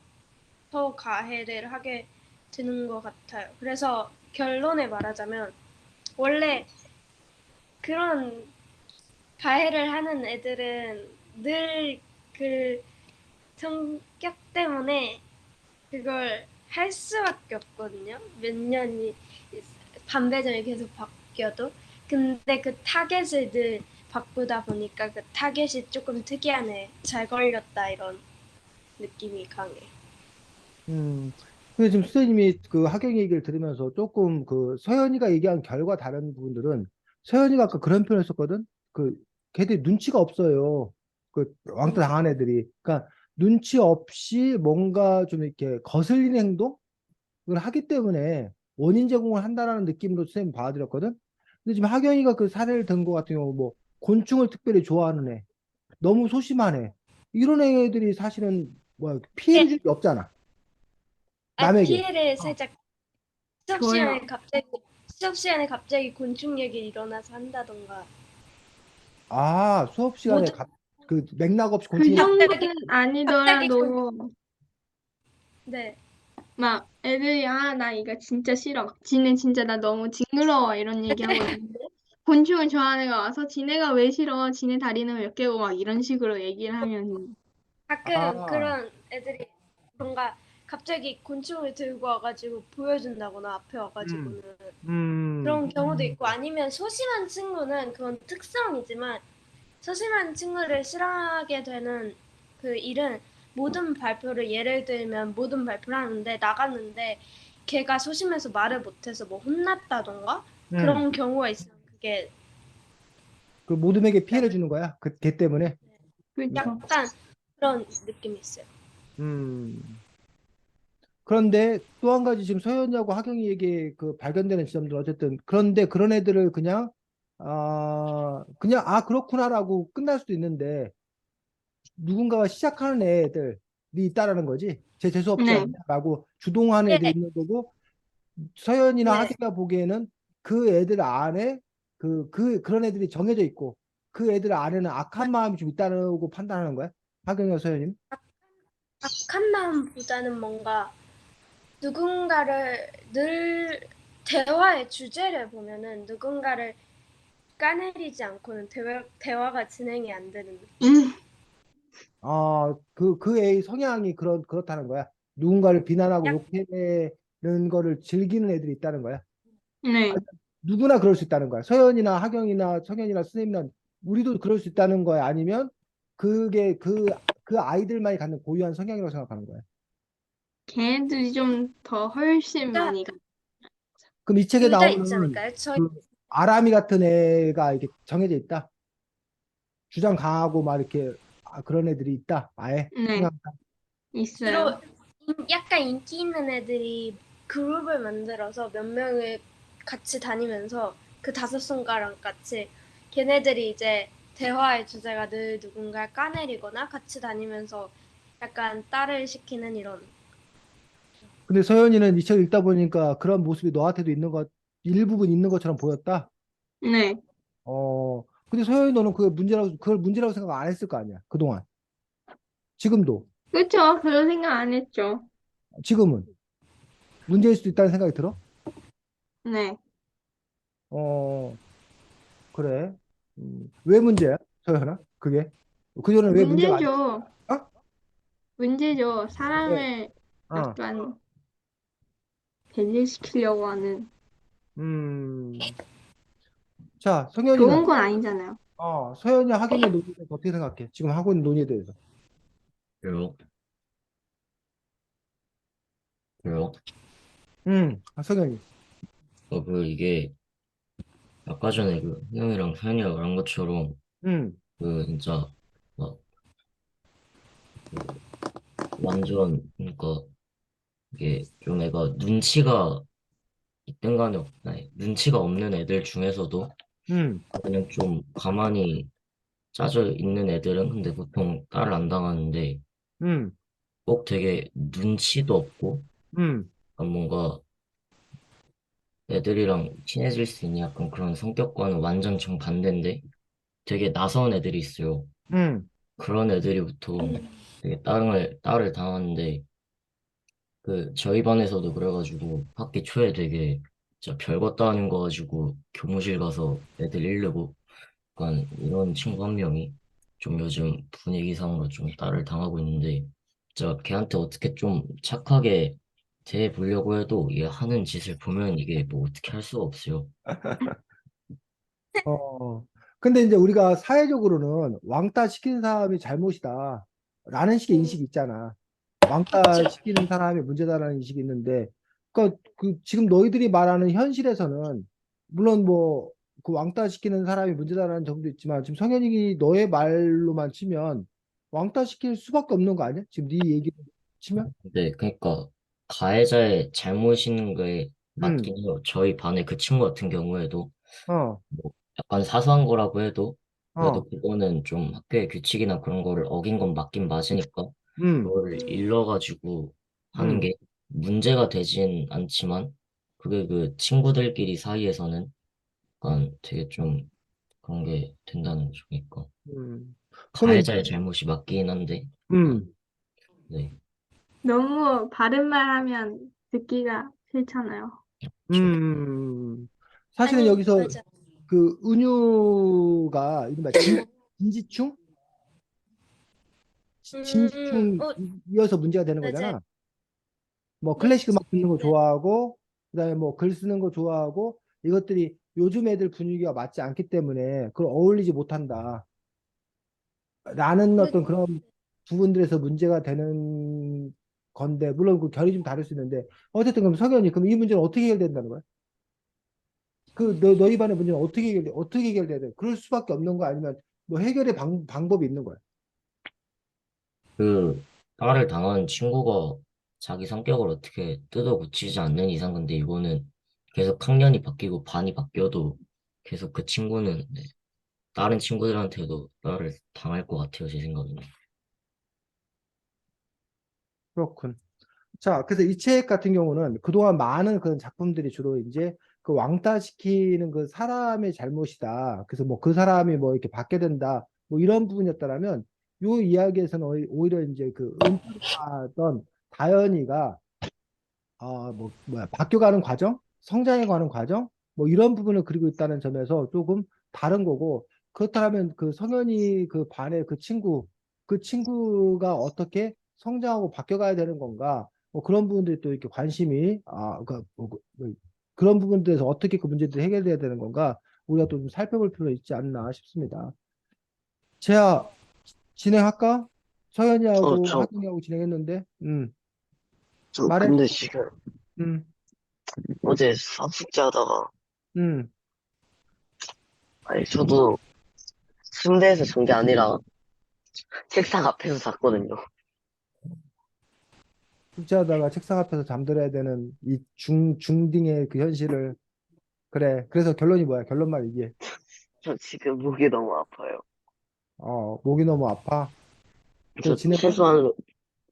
더 가해를 하게 되는 것 같아요. 그래서 결론을 말하자면 원래 그런 가해를 하는 애들은 늘 그 성격 때문에 그걸 할 수밖에 없거든요. 몇 년이 반배정이 계속 바뀌어도. 근데 그 타겟을 늘 바꾸다 보니까 그 타겟이 조금 특이하네. 잘 걸렸다 이런 느낌이 강해. 음. 근데 지금 선생님이 그 하경이 얘기를 들으면서 조금 그 서연이가 얘기한 결과 다른 부분들은 서연이가 아까 그런 표현을 썼거든. 그 걔들이 눈치가 없어요. 그 왕따 음. 당한 애들이. 그러니까 눈치 없이 뭔가 좀 이렇게 거슬리는 행동을 하기 때문에 원인 제공을 한다라는 느낌으로 선생님 봐드렸거든. 근데 지금 하경이가 그 사례를 든 것 같은 경우 뭐 곤충을 특별히 좋아하는 애, 너무 소심한 애, 이런 애들이 사실은 뭐 피해를 줄 게 없잖아. 남에게. 피해를 어. 살짝 줘요. 수업 시간에 갑자기 곤충 얘기 일어나서 한다던가 아, 수업 시간에 모두 그 맥락 없이 그 곤충 얘기. 갑자기 정도는 갑자기 아니더라도 네. 막 애들이 아, 나 이거 진짜 싫어. 지네 진짜 나 너무 징그러워. 이런 얘기하고 있는데 곤충을 좋아하는 애가 와서 지네가 왜 싫어? 지네 다리는 몇 개고 막 이런 식으로 얘기를 하면 가끔 아, 그런 애들이 뭔가 갑자기 곤충을 들고 와가지고 보여준다거나 앞에 음, 와가지고는 음, 그런 경우도 있고 아니면 소심한 친구는 그건 특성이지만 소심한 친구를 싫어하게 되는 그 일은 모든 발표를 예를 들면 모든 발표를 하는데 나갔는데 걔가 소심해서 말을 못해서 뭐 혼났다던가 음. 그런 경우가 있으면 그게 그 모둠에게 피해를 약간 주는 거야. 걔 때문에. 그렇죠. 약간 그런 느낌이 있어요. 음. 그런데 또 한 가지 지금 서현이하고 하경이에게 그 발견되는 지점들 어쨌든 그런데 그런 애들을 그냥 그렇구나라고 끝날 수도 있는데 누군가가 시작하는 애들이 있다라는 거지. 쟤 재수 없지 네. 않냐라고 주동하는 애들이 네, 있는 거고 서연이나 네. 하기가 보기에는 그 애들 안에 그런 애들이 정해져 있고 그 애들 안에는 악한 마음이 좀 있다고 판단하는 거야? 하경이와 서연님? 악한 마음보다는 뭔가 누군가를 늘 대화의 주제를 보면은 누군가를 까내리지 않고는 대화가 진행이 안 되는 느낌? 음, 그 애의 성향이 그렇다는 거야. 누군가를 비난하고 약, 욕해내는 거를 즐기는 애들이 있다는 거야. 네. 아니, 누구나 그럴 수 있다는 거야. 서연이나 하경이나 성현이나 선생님이나 우리도 그럴 수 있다는 거야. 아니면 그게 그 아이들만이 갖는 고유한 성향이라고 생각하는 거야. 걔네들이 좀 더 훨씬 많이 가. 그럼 이 책에 둘 다 있지 나오는 않을까요? 저희 그 아람이 같은 애가 이렇게 정해져 있다. 주장 강하고 막 이렇게 그런 애들이 있다. 아예 네, 성향. 있어요. 주로 약간 인기 있는 애들이 그룹을 만들어서 몇 명을 같이 다니면서 그 다섯 손가락 같이 걔네들이 이제 대화의 주제가 늘 누군가를 까내리거나 같이 다니면서 약간 딸을 시키는 이런 근데 서연이는 이 책 읽다 보니까 그런 모습이 너한테도 있는 것 일부분 있는 것처럼 보였다. 네. 근데 소연이 너는 그걸 문제라고 생각 안 했을 거 아니야, 그동안. 지금도. 그쵸? 별로 생각 안 했죠. 지금은. 문제일 수도 있다는 생각이 들어? 네. 어, 그래. 왜 문제야, 소연아? 그게? 그전에 왜 문제가 아니었어? 문제죠. 문제죠. 왜? 사람을 어, 약간 배제시키려고 하는. 음. 자, 성현이는, 좋은 건 아니잖아요. 소연이 하경의 논의에 대해서 어떻게 생각해? 지금 하고 있는 논의에 대해서. 그래요? 그래요? 성현이. 이게 아까 전에 그 형이랑 사연이가 말한 것처럼 음, 진짜 막 그 완전 그러니까 이게 좀 애가 눈치가 있든 간에 아니, 눈치가 없는 애들 중에서도 음, 그냥 좀 가만히 짜져 있는 애들은 근데 보통 딸을 안 당하는데 음, 꼭 되게 눈치도 없고 음, 약간 뭔가 애들이랑 친해질 수 있는 약간 그런 성격과는 완전 정반대인데 되게 나서운 애들이 있어요. 음, 그런 애들이 보통 되게 딸을 당하는데 저희 반에서도 그래가지고 학기 초에 되게 진짜 별거 다는 거 가지고 교무실 가서 애들 이르고 약간 이런 친구 한 명이 좀 요즘 분위기상으로 좀 딸을 당하고 있는데 진짜 걔한테 어떻게 좀 착하게 대해보려고 해도 얘 하는 짓을 보면 이게 뭐 어떻게 할 수가 없어요. 어. 근데 이제 우리가 사회적으로는 왕따 시키는 사람이 잘못이다. 라는 식의 인식이 있잖아. 왕따 시키는 사람이 문제다라는 인식이 있는데, 지금 너희들이 말하는 현실에서는, 물론 뭐, 그 왕따 시키는 사람이 문제다라는 점도 있지만, 지금 성현이 너의 말로만 치면, 왕따 시킬 수밖에 없는 거 아니야? 지금 네 얘기로 치면? 근데 그러니까 가해자의 잘못인 거에 응, 맞긴 해요. 저희 반의 그 친구 같은 경우에도 어, 뭐 약간 사소한 거라고 해도 그래도 어, 그거는 좀 학교의 규칙이나 그런 거를 어긴 건 맞긴 맞으니까 응, 그거를 일러가지고 하는 응, 게 문제가 되진 않지만 그게 그 친구들끼리 사이에서는 약간 되게 좀 그런 게 된다는 거죠. 그러니까 응. 그러면, 가해자의 잘못이 맞긴 한데 약간 응. 네, 너무 바른 말 하면 듣기가 싫잖아요. 좀 음, 사실은 아니, 여기서 맞아. 그 은유가 이른바 진지충? 진지충 어, 이어서 문제가 되는 맞아. 거잖아. 뭐 네, 클래식 음악 듣는 거 좋아하고, 그다음에 뭐 글 쓰는 거 좋아하고, 이것들이 요즘 애들 분위기와 맞지 않기 때문에 그걸 어울리지 못한다. 라는 그, 어떤 그런 부분들에서 문제가 되는 건데, 물론 그 결이 좀 다를 수 있는데, 어쨌든 그럼 석연이, 그럼 이 문제는 어떻게 해결된다는 거야? 너희 반의 문제는 어떻게 해결돼야 돼? 그럴 수밖에 없는 거 아니면 뭐 해결의 방법이 있는 거야? 딸을 당한 친구가 자기 성격을 어떻게 뜯어 고치지 않는 이상 근데 이거는 계속 학년이 바뀌고 반이 바뀌어도 계속 그 친구는 네, 다른 친구들한테도 딸을 당할 것 같아요, 제 생각에는. 그렇군. 자, 그래서 이 책 같은 경우는 그동안 많은 그런 작품들이 주로 이제 그 왕따시키는 그 사람의 잘못이다. 그래서 뭐 그 사람이 뭐 이렇게 받게 된다. 뭐 이런 부분이었다라면 요 이야기에서는 오히려 이제 그 은퇴하던 다현이가 뭐야, 바뀌어가는 과정, 성장해가는 과정, 뭐 이런 부분을 그리고 있다는 점에서 조금 다른 거고, 그렇다면 그 성현이 그 반의 그 친구가 어떻게 성장하고 바뀌어가야 되는 건가, 뭐 그런 부분들이 또 이렇게 관심이, 그런 부분들에서 어떻게 그 문제들이 해결돼야 되는 건가, 우리가 또 좀 살펴볼 필요가 있지 않나 싶습니다. 제가 진행할까? 서현이하고 저, 하경이하고 진행했는데, 말해, 근데 지금 음, 어제 사숙제 하다가, 음. 아니, 저도 침대에서 잔 게 아니라 책상 앞에서 잤거든요. 숙제하다가 책상 앞에서 잠들어야 되는 이 중딩의 그 현실을 그래. 그래서 결론이 뭐야? 결론만 이게 저 지금 목이 너무 아파요. 목이 너무 아파. 그래서 저 진행 최소한 아,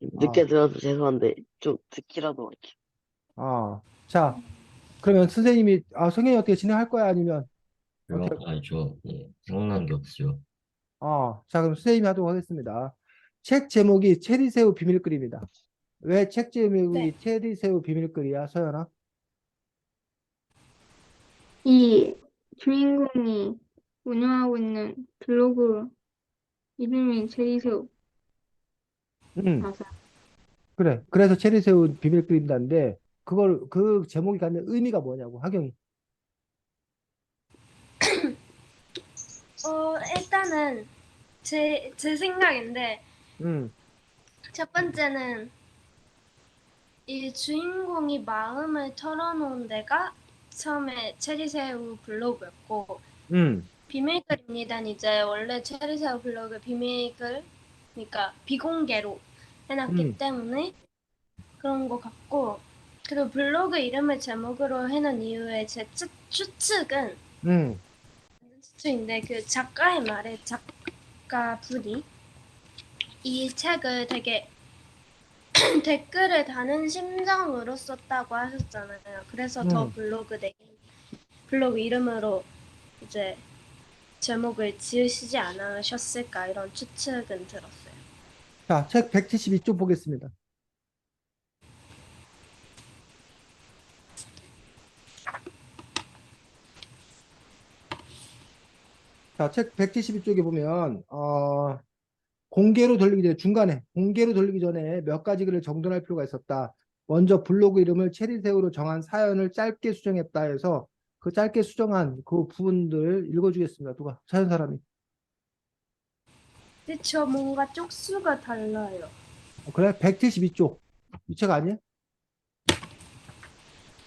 늦게 들어도 죄송한데 좀 듣기라도 할게요. 자, 그러면 선생님이 성현이 어떻게 진행할 거야? 아니면 그런 오케이. 아니 저 네, 생각나는 게 없어요. 자, 그럼 선생님이 하도록 하겠습니다. 책 제목이 체리새우 비밀글입니다. 왜 책 네. 제목이 체리새우 비밀글이야, 서연아? 이 주인공이 운영하고 있는 블로그 이름이 제리새우 응, 맞아. 그래. 그래서 체리새우 비밀글입니다인데, 그 제목이 갖는 의미가 뭐냐고, 하경이. 일단은 제 생각인데 응, 첫 번째는 이 주인공이 마음을 털어놓은 데가 처음에 체리새우 블로그였고 응, 비밀글입니다는 이제 원래 체리새우 블로그 비밀글 그러니까 비공개로 해놨기 응, 때문에 그런 것 같고 그리고 블로그 이름을 제목으로 해놓은 이유의 제 추측은 응. 추측인데 그 작가의 말에 작가분이 이 책을 되게 댓글을 다는 심정으로 썼다고 하셨잖아요. 그래서 더 응. 블로그 이름으로 이제 제목을 지으시지 않으셨을까 이런 추측은 들었어요. 자, 책 172쪽 보겠습니다. 자, 책 172쪽에 보면, 공개로 돌리기 전에, 중간에, 공개로 돌리기 전에 몇 가지 글을 정돈할 필요가 있었다. 먼저 블로그 이름을 체리새우로 정한 사연을 짧게 수정했다 해서 그 짧게 수정한 그 부분들 읽어주겠습니다. 누가? 찾은 사람이. 근데 저 뭔가 쪽수가 달라요. 그래? 172쪽. 이 책 아니야?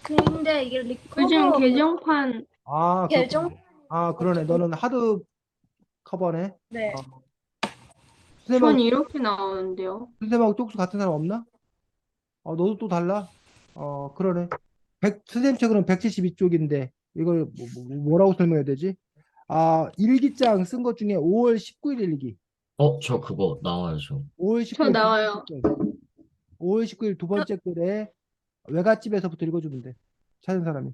근데 이게 요즘 리커버 개정판 그렇구나. 개정 그러네. 너는 하드 커버네. 네. 어, 전 선생님하고, 이렇게 나오는데요. 선생님하고 쪽수 같은 사람 없나? 너도 또 달라? 그러네. 선생님 책은 172쪽인데, 이걸 뭐라고 설명해야 되지? 일기장 쓴 것 중에 5월 19일 일기. 저 그거 나와요, 저. 5월 저 19일 두 번째 나와요. 글. 5월 19일 두 번째 글에 외갓집에서부터 읽어주면 돼. 찾은 사람이.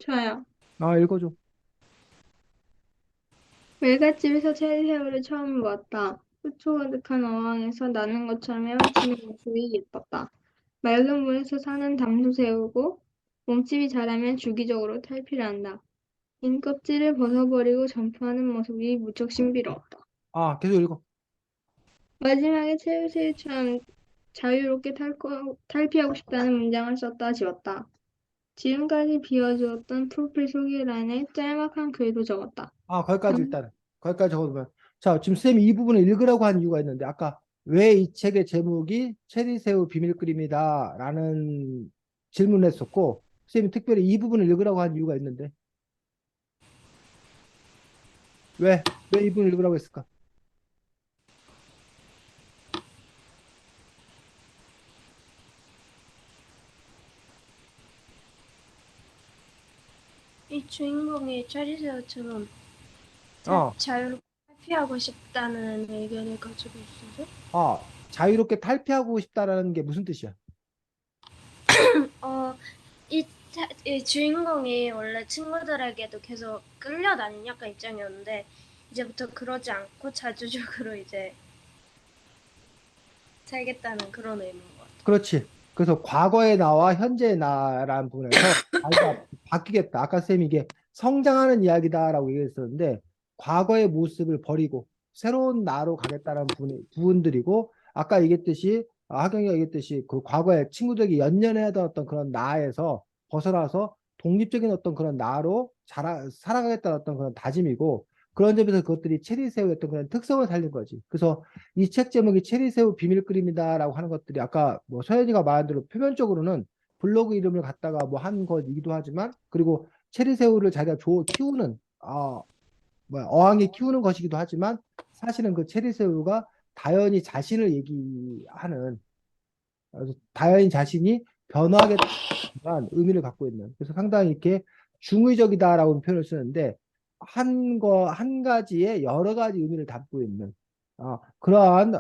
저요. 읽어줘. 외갓집에서 체리새우를 처음 보았다. 흡초 가득한 어항에서 나는 것처럼 헤엄치는 모습이 예뻤다. 맑은 물에서 사는 담소새우고 몸집이 자라면 주기적으로 탈피를 한다. 긴 껍질을 벗어버리고 점프하는 모습이 무척 신비로웠다. 계속 읽어. 마지막에 체리새우처럼 자유롭게 탈피하고 싶다는 문장을 썼다 지웠다. 지금까지 비워주었던 프로필 소개란에 짤막한 글도 적었다. 거기까지 일단. 거기까지 적어두면. 자, 지금 쌤이 이 부분을 읽으라고 한 이유가 있는데, 아까 왜 이 책의 제목이 체리새우 비밀글입니다. 라는 질문을 했었고, 쌤이 특별히 이 부분을 읽으라고 한 이유가 있는데, 왜 이 부분을 읽으라고 했을까? 이 주인공이 체리새우처럼 어, 자유롭게 탈피하고 싶다는 의견을 가지고 있어서 자유롭게 탈피하고 싶다라는 게 무슨 뜻이야? 어, 이 주인공이 원래 친구들에게도 계속 끌려다니는 약간 입장이었는데 이제부터 그러지 않고 자주적으로 이제 살겠다는 그런 의미인 것 같아요. 그렇지. 그래서 과거의 나와 현재의 나라는 부분에서 자기가 바뀌겠다. 아까 쌤이 이게 성장하는 이야기다라고 얘기했었는데 과거의 모습을 버리고 새로운 나로 가겠다는 부분들이고 아까 얘기했듯이 하경이가 얘기했듯이 그 과거에 친구들에게 연연해하던 어떤 그런 나에서 벗어나서 독립적인 어떤 그런 나로 살아가겠다는 어떤 그런 다짐이고 그런 점에서 그것들이 체리새우의 어떤 그런 특성을 살린 거지. 그래서 이 책 제목이 체리새우 비밀글입니다라고 하는 것들이 아까 뭐 서현이가 말한 대로 표면적으로는 블로그 이름을 갖다가 뭐 한 것이기도 하지만 그리고 체리새우를 자기가 키우는 어항에 키우는 것이기도 하지만 사실은 그 체리새우가 다현이 자신을 얘기하는 다현이 자신이 변화하겠다는 의미를 갖고 있는 그래서 상당히 이렇게 중의적이다라고 표현을 쓰는데 한 가지에 여러 가지 의미를 담고 있는 그러한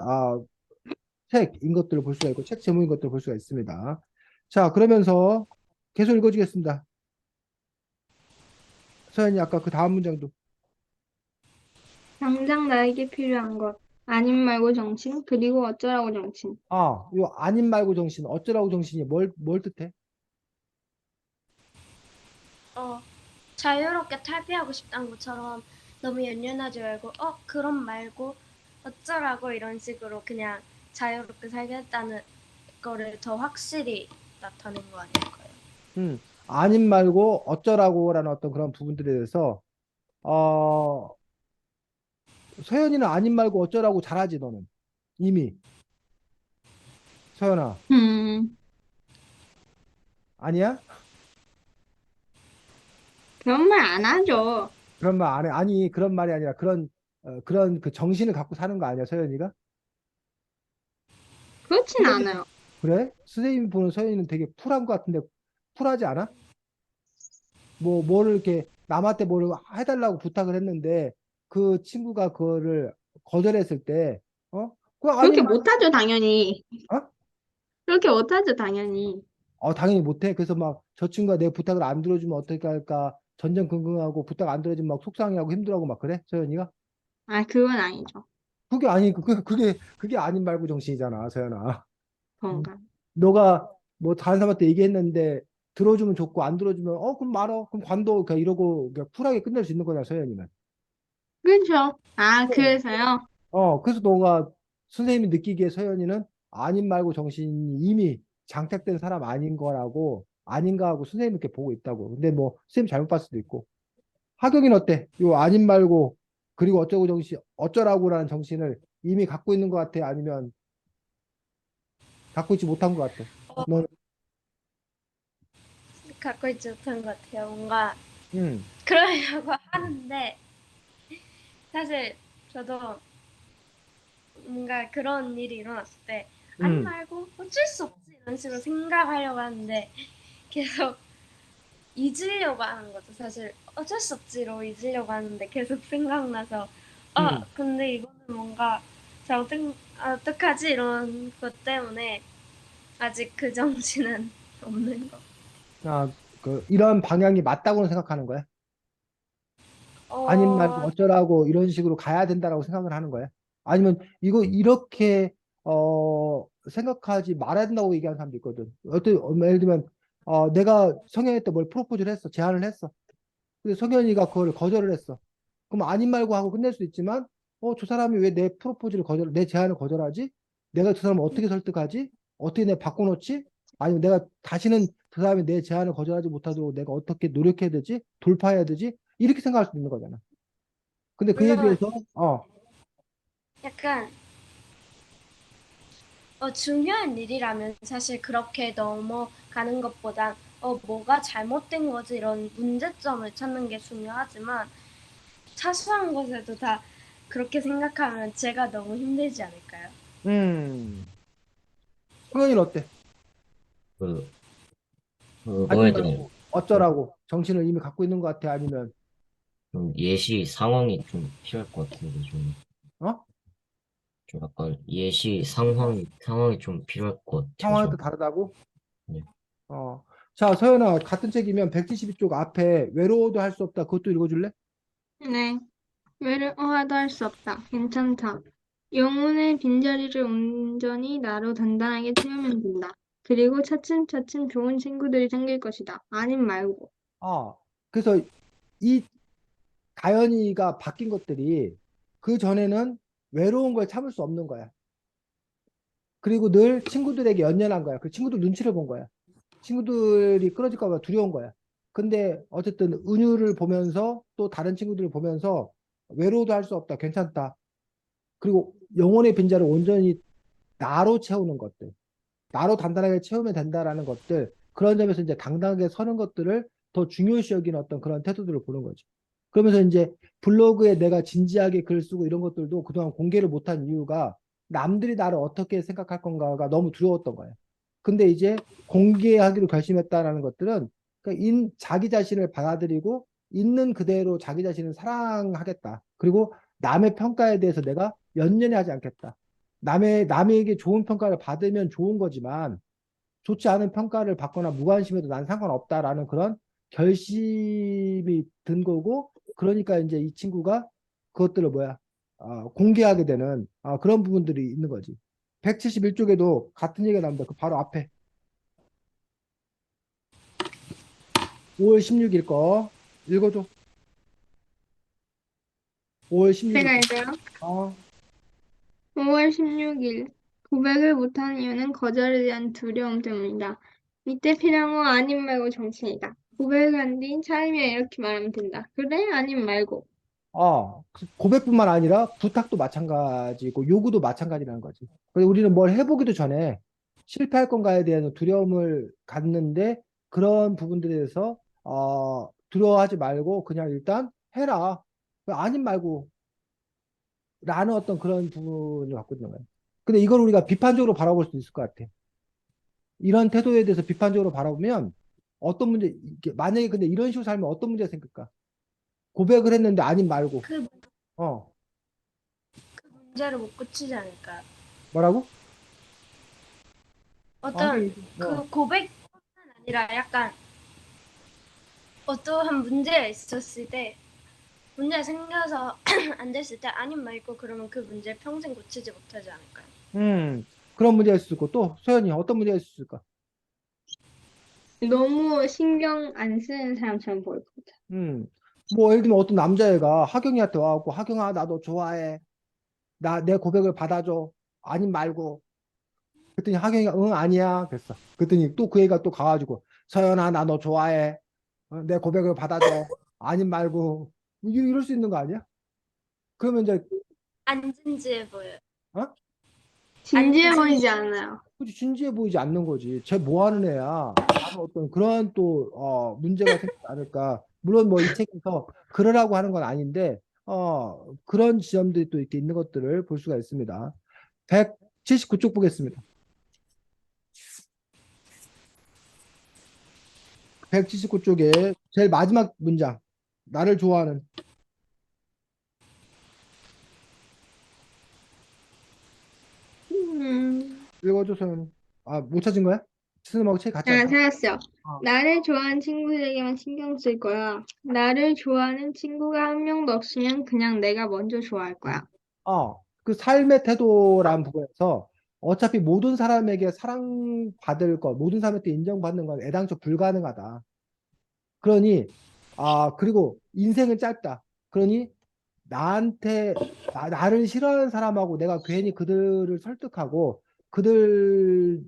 책인 것들을 볼 수가 있고 책 제목인 것들을 볼 수가 있습니다. 자, 그러면서 계속 읽어주겠습니다. 서연이 아까 그 다음 문장도. 당장 나에게 필요한 것. 아님 말고 정신, 그리고 어쩌라고 정신. 요 아님 말고 정신, 어쩌라고 정신이 뭘 뜻해? 어, 자유롭게 탈피하고 싶다는 것처럼 너무 연연하지 말고, 그럼 말고, 어쩌라고 이런 식으로 그냥 자유롭게 살겠다는 거를 더 확실히 나타낸 거 아닐까요? 아님 말고 어쩌라고라는 어떤 그런 부분들에 대해서, 어, 서연이는 아님 말고 어쩌라고 잘하지, 너는. 이미. 서연아, 음, 아니야? 그런 말 안 하죠. 그런 말 안 해. 아니, 그런 말이 아니라 그런 그 정신을 갖고 사는 거 아니야, 서연이가? 그렇진 않아요. 그래? 선생님이 보는 서연이는 되게 쿨한 것 같은데, 쿨하지 않아? 뭐를 이렇게 남한테 뭘 해달라고 부탁을 했는데, 그 친구가 그거를 거절했을 때, 그거 그렇게 아님 말, 못하죠, 당연히. 어? 그렇게 못하죠, 당연히. 당연히 못해. 그래서 막 저 친구가 내 부탁을 안 들어주면 어떻게 할까? 전전긍긍하고 부탁 안 들어주면 막 속상해하고 힘들어하고 막 그래? 서연이가? 아, 그건 아니죠. 그게 아니, 그게 아닌 말고 정신이잖아, 서연아. 그런가. 너가 뭐 다른 사람한테 얘기했는데 들어주면 좋고 안 들어주면 그럼 말어. 그럼 관둬. 그냥 이러고 그냥 쿨하게 끝낼 수 있는 거잖아, 서연이는. 그렇죠. 아, 네. 그래서요? 그래서 너가 선생님이 느끼기에 서연이는 아닌 말고 정신이 이미 장착된 사람 아닌 거라고 아닌가 하고 선생님 이렇게 보고 있다고. 근데 뭐 선생님 잘못 봤을 수도 있고. 하경이는 어때? 요 아닌 말고 그리고 어쩌고 정신 어쩌라고라는 정신을 이미 갖고 있는 것 같아? 아니면 갖고 있지 못한 것 같아? 너, 갖고 있지 못한 것 같아요. 뭔가 음, 그러려고 하는데 사실 저도 뭔가 그런 일이 일어났을 때 아니 음. 말고 어쩔 수 없지 이런 식으로 생각하려고 하는데 계속 잊으려고 하는 거죠. 사실 어쩔 수 없지로 잊으려고 하는데 계속 생각나서 음. 근데 이거는 뭔가 어떡하지 이런 것 때문에 아직 그 정신은 없는 거. 이런 방향이 맞다고는 생각하는 거야? 아님 말고 어, 어쩌라고 이런 식으로 가야 된다라고 생각을 하는 거야? 아니면 이거 이렇게 생각하지 말아야 된다고 얘기하는 사람도 있거든. 예를 들면 내가 성현이한테 뭘 프로포즈를 했어, 제안을 했어. 근데 성현이가 그걸 거절을 했어. 그럼 아님 말고 하고 끝낼 수 있지만, 저 사람이 왜 내 프로포즈를 내 제안을 거절하지? 내가 그 사람을 어떻게 설득하지? 어떻게 내가 바꿔놓지? 아니면 내가 다시는 그 사람이 내 제안을 거절하지 못하도록 내가 어떻게 노력해야 되지? 돌파해야 되지? 이렇게 생각할 수 있는 거잖아. 근데 그에 물론 비해서, 약간 중요한 일이라면 사실 그렇게 넘어가는 것보단 뭐가 잘못된 거지 이런 문제점을 찾는 게 중요하지만 사소한 것에도 다 그렇게 생각하면 제가 너무 힘들지 않을까요? 음, 성현이는 어때? 그, 아님 그거에 대한 말고 어쩌라고 정신을 이미 갖고 있는 것 같아? 아니면, 좀 예시 상황이 좀 필요할 것 같은데 어? 좀 약간 예시 상황이 좀 필요할 것 상황이 또 같아서. 다르다고? 네. 어. 자, 서연아, 같은 책이면 172쪽 앞에 외로워도 할 수 없다. 그것도 읽어줄래? 네. 외로워도 할 수 없다. 괜찮다. 영혼의 빈자리를 온전히 나로 단단하게 채우면 된다. 그리고 차츰차츰 좋은 친구들이 생길 것이다. 아님 말고. 그래서 이 다현이가 바뀐 것들이 그 전에는 외로운 걸 참을 수 없는 거야. 그리고 늘 친구들에게 연연한 거야. 그 친구들 눈치를 본 거야. 친구들이 끊어질까 봐 두려운 거야. 근데 어쨌든 은유를 보면서 또 다른 친구들을 보면서 외로워도 할 수 없다. 괜찮다. 그리고 영혼의 빈자를 온전히 나로 채우는 것들. 나로 단단하게 채우면 된다라는 것들, 그런 점에서 이제 당당하게 서는 것들을 더 중요시 여기는 어떤 그런 태도들을 보는 거죠. 그러면서 이제 블로그에 내가 진지하게 글 쓰고 이런 것들도 그동안 공개를 못한 이유가 남들이 나를 어떻게 생각할 건가가 너무 두려웠던 거예요. 근데 이제 공개하기로 결심했다라는 것들은 자기 자신을 받아들이고 있는 그대로 자기 자신을 사랑하겠다. 그리고 남의 평가에 대해서 내가 연연히 하지 않겠다. 남에게 좋은 평가를 받으면 좋은 거지만 좋지 않은 평가를 받거나 무관심해도 난 상관없다라는 그런 결심이 든 거고, 그러니까 이제 이 친구가 그것들을 공개하게 되는 그런 부분들이 있는 거지. 171쪽에도 같은 얘기가 나옵니다. 그 바로 앞에 5월 16일 거 읽어줘. 5월 16일 제가 거. 읽어요. 5월 16일. 고백을 못하는 이유는 거절에 대한 두려움 때문이다. 이때 필요한 건 아님 말고 정신이다. 고백을 한 뒤 차이면 이렇게 말하면 된다. 그래? 아님 말고. 고백뿐만 아니라 부탁도 마찬가지고 요구도 마찬가지라는 거지. 그래서 우리는 뭘 해보기도 전에 실패할 건가에 대한 두려움을 갖는데 그런 부분들에 대해서 두려워하지 말고 그냥 일단 해라. 아님 말고 라는 어떤 그런 부분을 갖고 있는 거예요. 근데 이걸 우리가 비판적으로 바라볼 수 있을 것 같아. 이런 태도에 대해서 비판적으로 바라보면 어떤 문제, 만약에 근데 이런 식으로 살면 어떤 문제가 생길까? 고백을 했는데 아님 말고. 그 어, 문제를 못 고치지 않을까요? 뭐라고? 어떤 어. 그 고백뿐만 아니라 약간 어떠한 문제가 있었을 때 문제가 생겨서 안 됐을 때 아님 말고 그러면 그 문제를 평생 고치지 못하지 않을까요? 그런 문제가 있을 수 있고 또 소연이 어떤 문제가 있을 수 있을까? 너무 신경 안 쓰는 사람처럼 보일 것 같아. 뭐 예를 들면 어떤 남자애가 하경이한테 와갖고 하경아 나 너 좋아해. 나 내 고백을 받아줘. 아님 말고. 그랬더니 하경이가 응 아니야 그랬어. 그랬더니 또 그 애가 또 가가지고 서연아 나 너 좋아해. 내 고백을 받아줘. 아님 말고. 이럴 수 있는 거 아니야? 그러면 이제 안 진지해 보여요. 어? 진지해 안 보이지 않아요. 그치, 진지해 보이지 않는 거지. 쟤 뭐 하는 애야? 라는 어떤 그런 또, 문제가 생기지 않을까. 물론 뭐 이 책에서 그러라고 하는 건 아닌데, 그런 지점들이 또 이렇게 있는 것들을 볼 수가 있습니다. 179쪽 보겠습니다. 179쪽에 제일 마지막 문장. 나를 좋아하는. 읽어줘, 소연이. 못 찾은 거야? 스님하고 책 같이 할까? 찾았어. 어. 나를 좋아하는 친구들에게만 신경 쓸 거야. 나를 좋아하는 친구가 한 명도 없으면 그냥 내가 먼저 좋아할 거야. 그 삶의 태도란 부분에서 어차피 모든 사람에게 사랑받을 것, 모든 사람한테 인정받는 건 애당초 불가능하다. 그러니, 그리고 인생은 짧다. 그러니, 나를 싫어하는 사람하고 내가 괜히 그들을 설득하고 그들과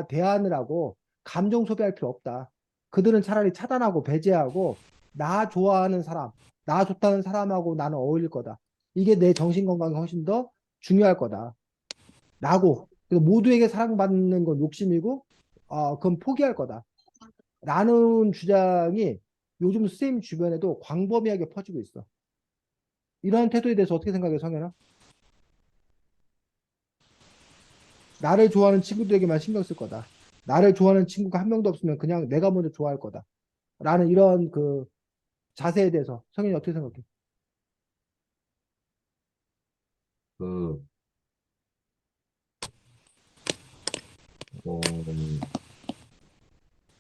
대안을 하고 감정 소비할 필요 없다. 그들은 차라리 차단하고 배제하고 나 좋아하는 사람, 나 좋다는 사람하고 나는 어울릴 거다. 이게 내 정신 건강에 훨씬 더 중요할 거다. 라고. 그래서 모두에게 사랑받는 건 욕심이고, 그건 포기할 거다. 라는 주장이 요즘 선생님 주변에도 광범위하게 퍼지고 있어. 이러한 태도에 대해서 어떻게 생각해, 성현아? 나를 좋아하는 친구들에게만 신경 쓸 거다. 나를 좋아하는 친구가 한 명도 없으면 그냥 내가 먼저 좋아할 거다. 라는 이런 그 자세에 대해서 성현이 어떻게 생각해? 그, 어,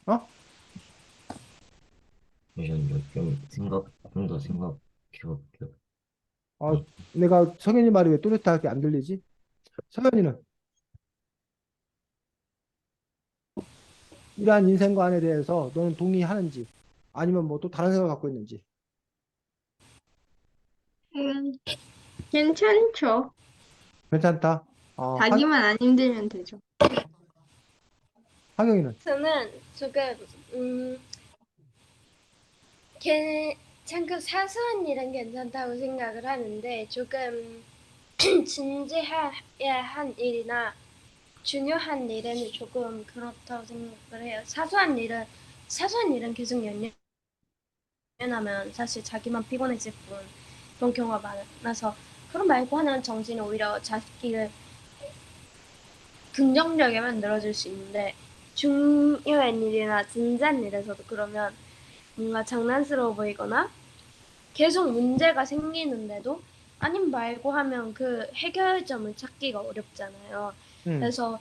어? 잠시만요. 좀 더 생각해 볼게요. 내가 성현이 말이 왜 또렷하게 안 들리지? 성현이는 이러한 인생관에 대해서 너는 동의하는지 아니면 뭐 또 다른 생각 갖고 있는지. 음, 괜찮죠. 괜찮다. 자기만 안 힘들면 되죠. 하경이는 저는 조금 참그 사소한 일은 괜찮다고 생각을 하는데 조금 진지해야 한 일이나 중요한 일에는 조금 그렇다고 생각을 해요. 사소한 일은 계속 연연하면 사실 자기만 피곤해질 뿐 그런 경우가 많아서 그런 말고 하는 정신은 오히려 자기를 긍정적이게 만들어줄 수 있는데 중요한 일이나 진지한 일에서도 그러면 뭔가 장난스러워 보이거나 계속 문제가 생기는데도 아님 말고 하면 그 해결점을 찾기가 어렵잖아요. 음, 그래서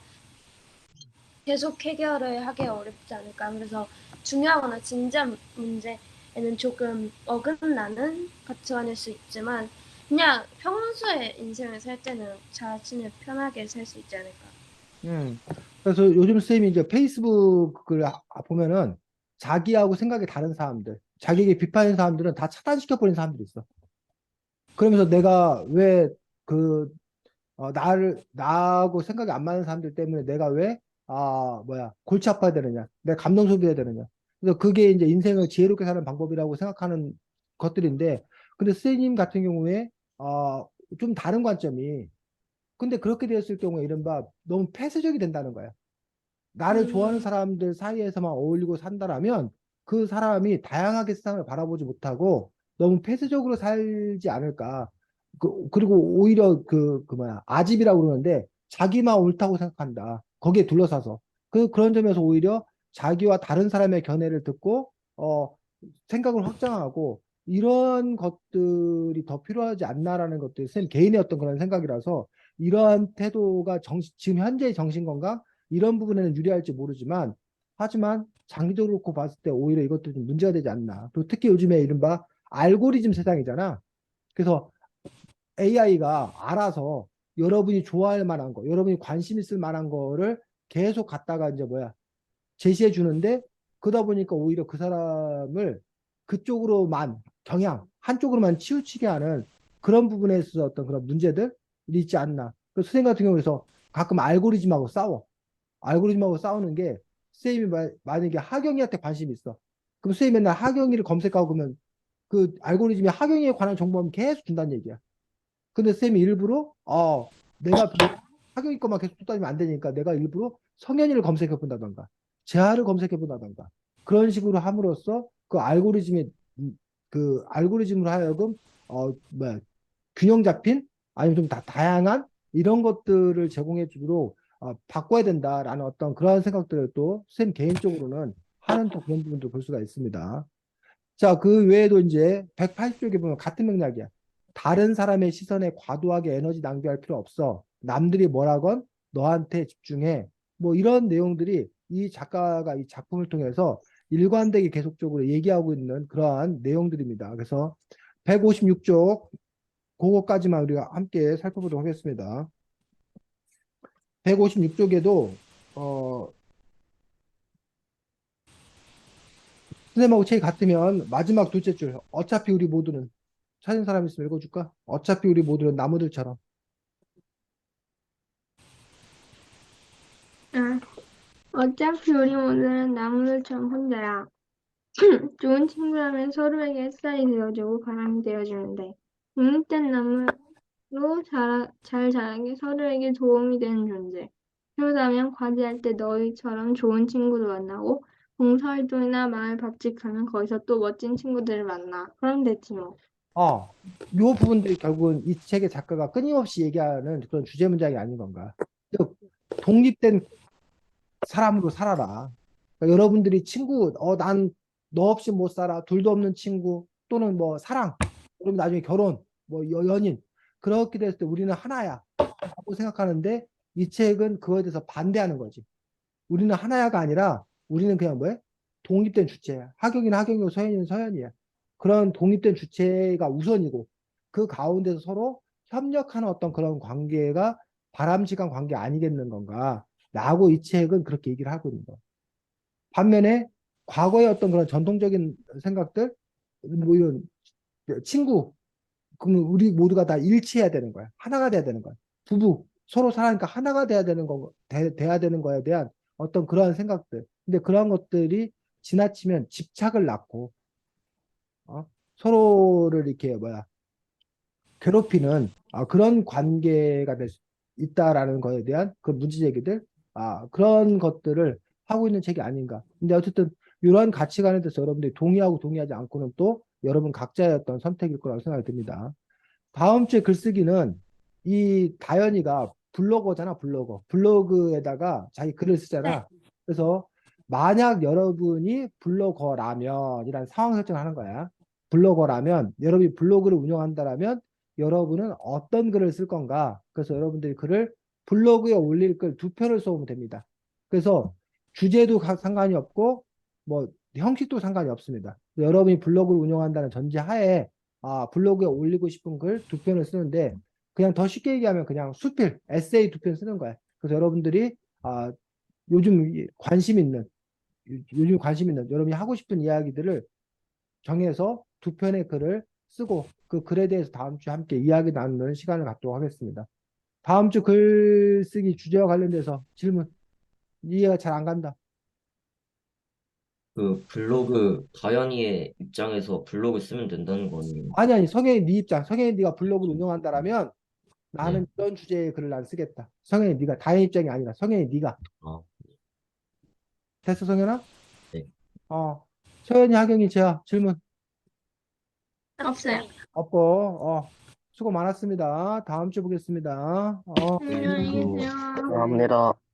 계속 해결을 하기 어렵지 않을까. 그래서 중요하거나 진지한 문제에는 조금 어긋나는 가치관일 수 있지만 그냥 평소에 인생을 살 때는 자신을 편하게 살 수 있지 않을까. 음. 그래서 요즘 쌤이 이제 페이스북을 보면은 자기하고 생각이 다른 사람들, 자기에게 비판하는 사람들은 다 차단시켜버린 사람들이 있어. 그러면서 내가 왜 그, 나하고 생각이 안 맞는 사람들 때문에 내가 왜, 골치 아파야 되느냐. 내가 감정 소비해야 되느냐. 그래서 그게 이제 인생을 지혜롭게 사는 방법이라고 생각하는 것들인데, 근데 스님 같은 경우에, 좀 다른 관점이, 근데 그렇게 되었을 경우에 이른바 너무 폐쇄적이 된다는 거야. 나를 좋아하는 음, 사람들 사이에서만 어울리고 산다라면 그 사람이 다양하게 세상을 바라보지 못하고 너무 폐쇄적으로 살지 않을까. 그리고 오히려 아집이라고 그러는데 자기만 옳다고 생각한다. 거기에 둘러싸서. 그런 점에서 오히려 자기와 다른 사람의 견해를 듣고, 생각을 확장하고 이런 것들이 더 필요하지 않나라는 것들이 쌤 개인의 어떤 그런 생각이라서 이러한 태도가 지금 현재의 정신건강 이런 부분에는 유리할지 모르지만 하지만 장기적으로 놓고 봤을 때 오히려 이것도 좀 문제가 되지 않나. 그리고 특히 요즘에 이른바 알고리즘 세상이잖아. 그래서 AI가 알아서 여러분이 좋아할 만한 거, 여러분이 관심 있을 만한 거를 계속 갖다가 이제 제시해 주는데 그러다 보니까 오히려 그 사람을 그쪽으로만 한쪽으로만 치우치게 하는 그런 부분에 있어서 어떤 그런 문제들이 있지 않나. 그 선생님 같은 경우에서 가끔 알고리즘하고 싸워. 알고리즘하고 싸우는 게 쌤이 만약에 하경이한테 관심이 있어. 그럼 쌤이 맨날 하경이를 검색하고 그러면 그 알고리즘이 하경이에 관한 정보만 계속 준다는 얘기야. 근데 쌤이 일부러 내가 하경이 것만 계속 쫓다니면 안 되니까 내가 일부러 성현이를 검색해 본다던가 재하를 검색해 본다던가 그런 식으로 함으로써 그 알고리즘으로 하여금 균형 잡힌 아니면 좀 다양한 이런 것들을 제공해 주도록 바꿔야 된다라는 어떤 그런 생각들을 또 쌤 개인적으로는 하는 또 그런 부분도 볼 수가 있습니다. 자, 그 외에도 이제 180쪽에 보면 같은 맥락이야. 다른 사람의 시선에 과도하게 에너지 낭비할 필요 없어. 남들이 뭐라건 너한테 집중해. 뭐 이런 내용들이 이 작가가 이 작품을 통해서 일관되게 계속적으로 얘기하고 있는 그러한 내용들입니다. 그래서 156쪽 그거까지만 우리가 함께 살펴보도록 하겠습니다. 156쪽에도 선생님하고 책이 같으면 마지막 둘째 줄 어차피 우리 모두는 찾은 사람 있으면 읽어줄까? 어차피 우리 모두는 나무들처럼. 아, 어차피 우리 모두는 나무들처럼 혼자야. 좋은 친구라면 서로에게 햇살이 되어주고 바람이 되어주는데 독립된 나무로 잘 자라게 서로에게 도움이 되는 존재. 그러다면 과제할 때 너희처럼 좋은 친구도 만나고 봉사활동이나 마을 밥집하면 거기서 또 멋진 친구들을 만나. 그럼 됐지 뭐. 요 부분들이 결국은 이 책의 작가가 끊임없이 얘기하는 그런 주제 문장이 아닌 건가. 즉, 독립된 사람으로 살아라. 그러니까 여러분들이 난 너 없이 못 살아. 둘도 없는 친구 또는 뭐 사랑, 그럼 나중에 결혼, 뭐 연인 그렇게 됐을 때 우리는 하나야 라고 생각하는데 이 책은 그거에 대해서 반대하는 거지. 우리는 하나야가 아니라 우리는 그냥 뭐야? 독립된 주체야. 하경이는 하경이고 서현이는 서현이야. 그런 독립된 주체가 우선이고 그 가운데서 서로 협력하는 어떤 그런 관계가 바람직한 관계 아니겠는 건가? 라고 이 책은 그렇게 얘기를 하고 있는 거야. 반면에 과거의 어떤 그런 전통적인 생각들, 뭐 이런 친구, 그러면 우리 모두가 다 일치해야 되는 거야. 하나가 돼야 되는 거야. 부부, 서로 사랑하니까 하나가 돼야 되는 돼야 되는 거에 대한 어떤 그러한 생각들. 근데 그러한 것들이 지나치면 집착을 낳고, 서로를 이렇게 괴롭히는 그런 관계가 될 수 있다라는 거에 대한 그 문제 제기들, 그런 것들을 하고 있는 책이 아닌가. 근데 어쨌든 이런 가치관에 대해서 여러분들이 동의하고 동의하지 않고는 또 여러분 각자의 어떤 선택일 거라고 생각이 듭니다. 다음 주에 글쓰기는 이 다현이가 블로거잖아, 블로거. 블로그에다가 자기 글을 네. 쓰잖아. 그래서 만약 여러분이 블로거라면 이란 상황 설정을 하는 거야. 블로거라면 여러분이 블로그를 운영한다라면 여러분은 어떤 글을 쓸 건가? 그래서 여러분들이 글을 블로그에 올릴 글 두 편을 써오면 됩니다. 그래서 주제도 상관이 없고 뭐 형식도 상관이 없습니다. 여러분이 블로그를 운영한다는 전제하에 블로그에 올리고 싶은 글 두 편을 쓰는데 그냥 더 쉽게 얘기하면 그냥 수필, 에세이 두 편 쓰는 거예요. 그래서 여러분들이 요즘 관심 있는 여러분이 하고 싶은 이야기들을 정해서 두 편의 글을 쓰고 그 글에 대해서 다음 주에 함께 이야기 나누는 시간을 갖도록 하겠습니다. 다음 주 글쓰기 주제와 관련돼서 질문 이해가 잘 안 간다. 그 블로그 다현이의 입장에서 블로그 쓰면 된다는 거 아니에요? 아니 성현이 네 입장. 성현이 네가 블로그를 운영한다라면 네. 나는 이런 주제의 글을 난 쓰겠다. 성현이 네가 다현 입장이 아니라 성현이 네가 아, 됐어 성현아? 네. 서현이 하경이 제야 질문 없어요. 없고 수고 많았습니다. 다음 주에 보겠습니다. 안녕히 계세요. 감사합니다.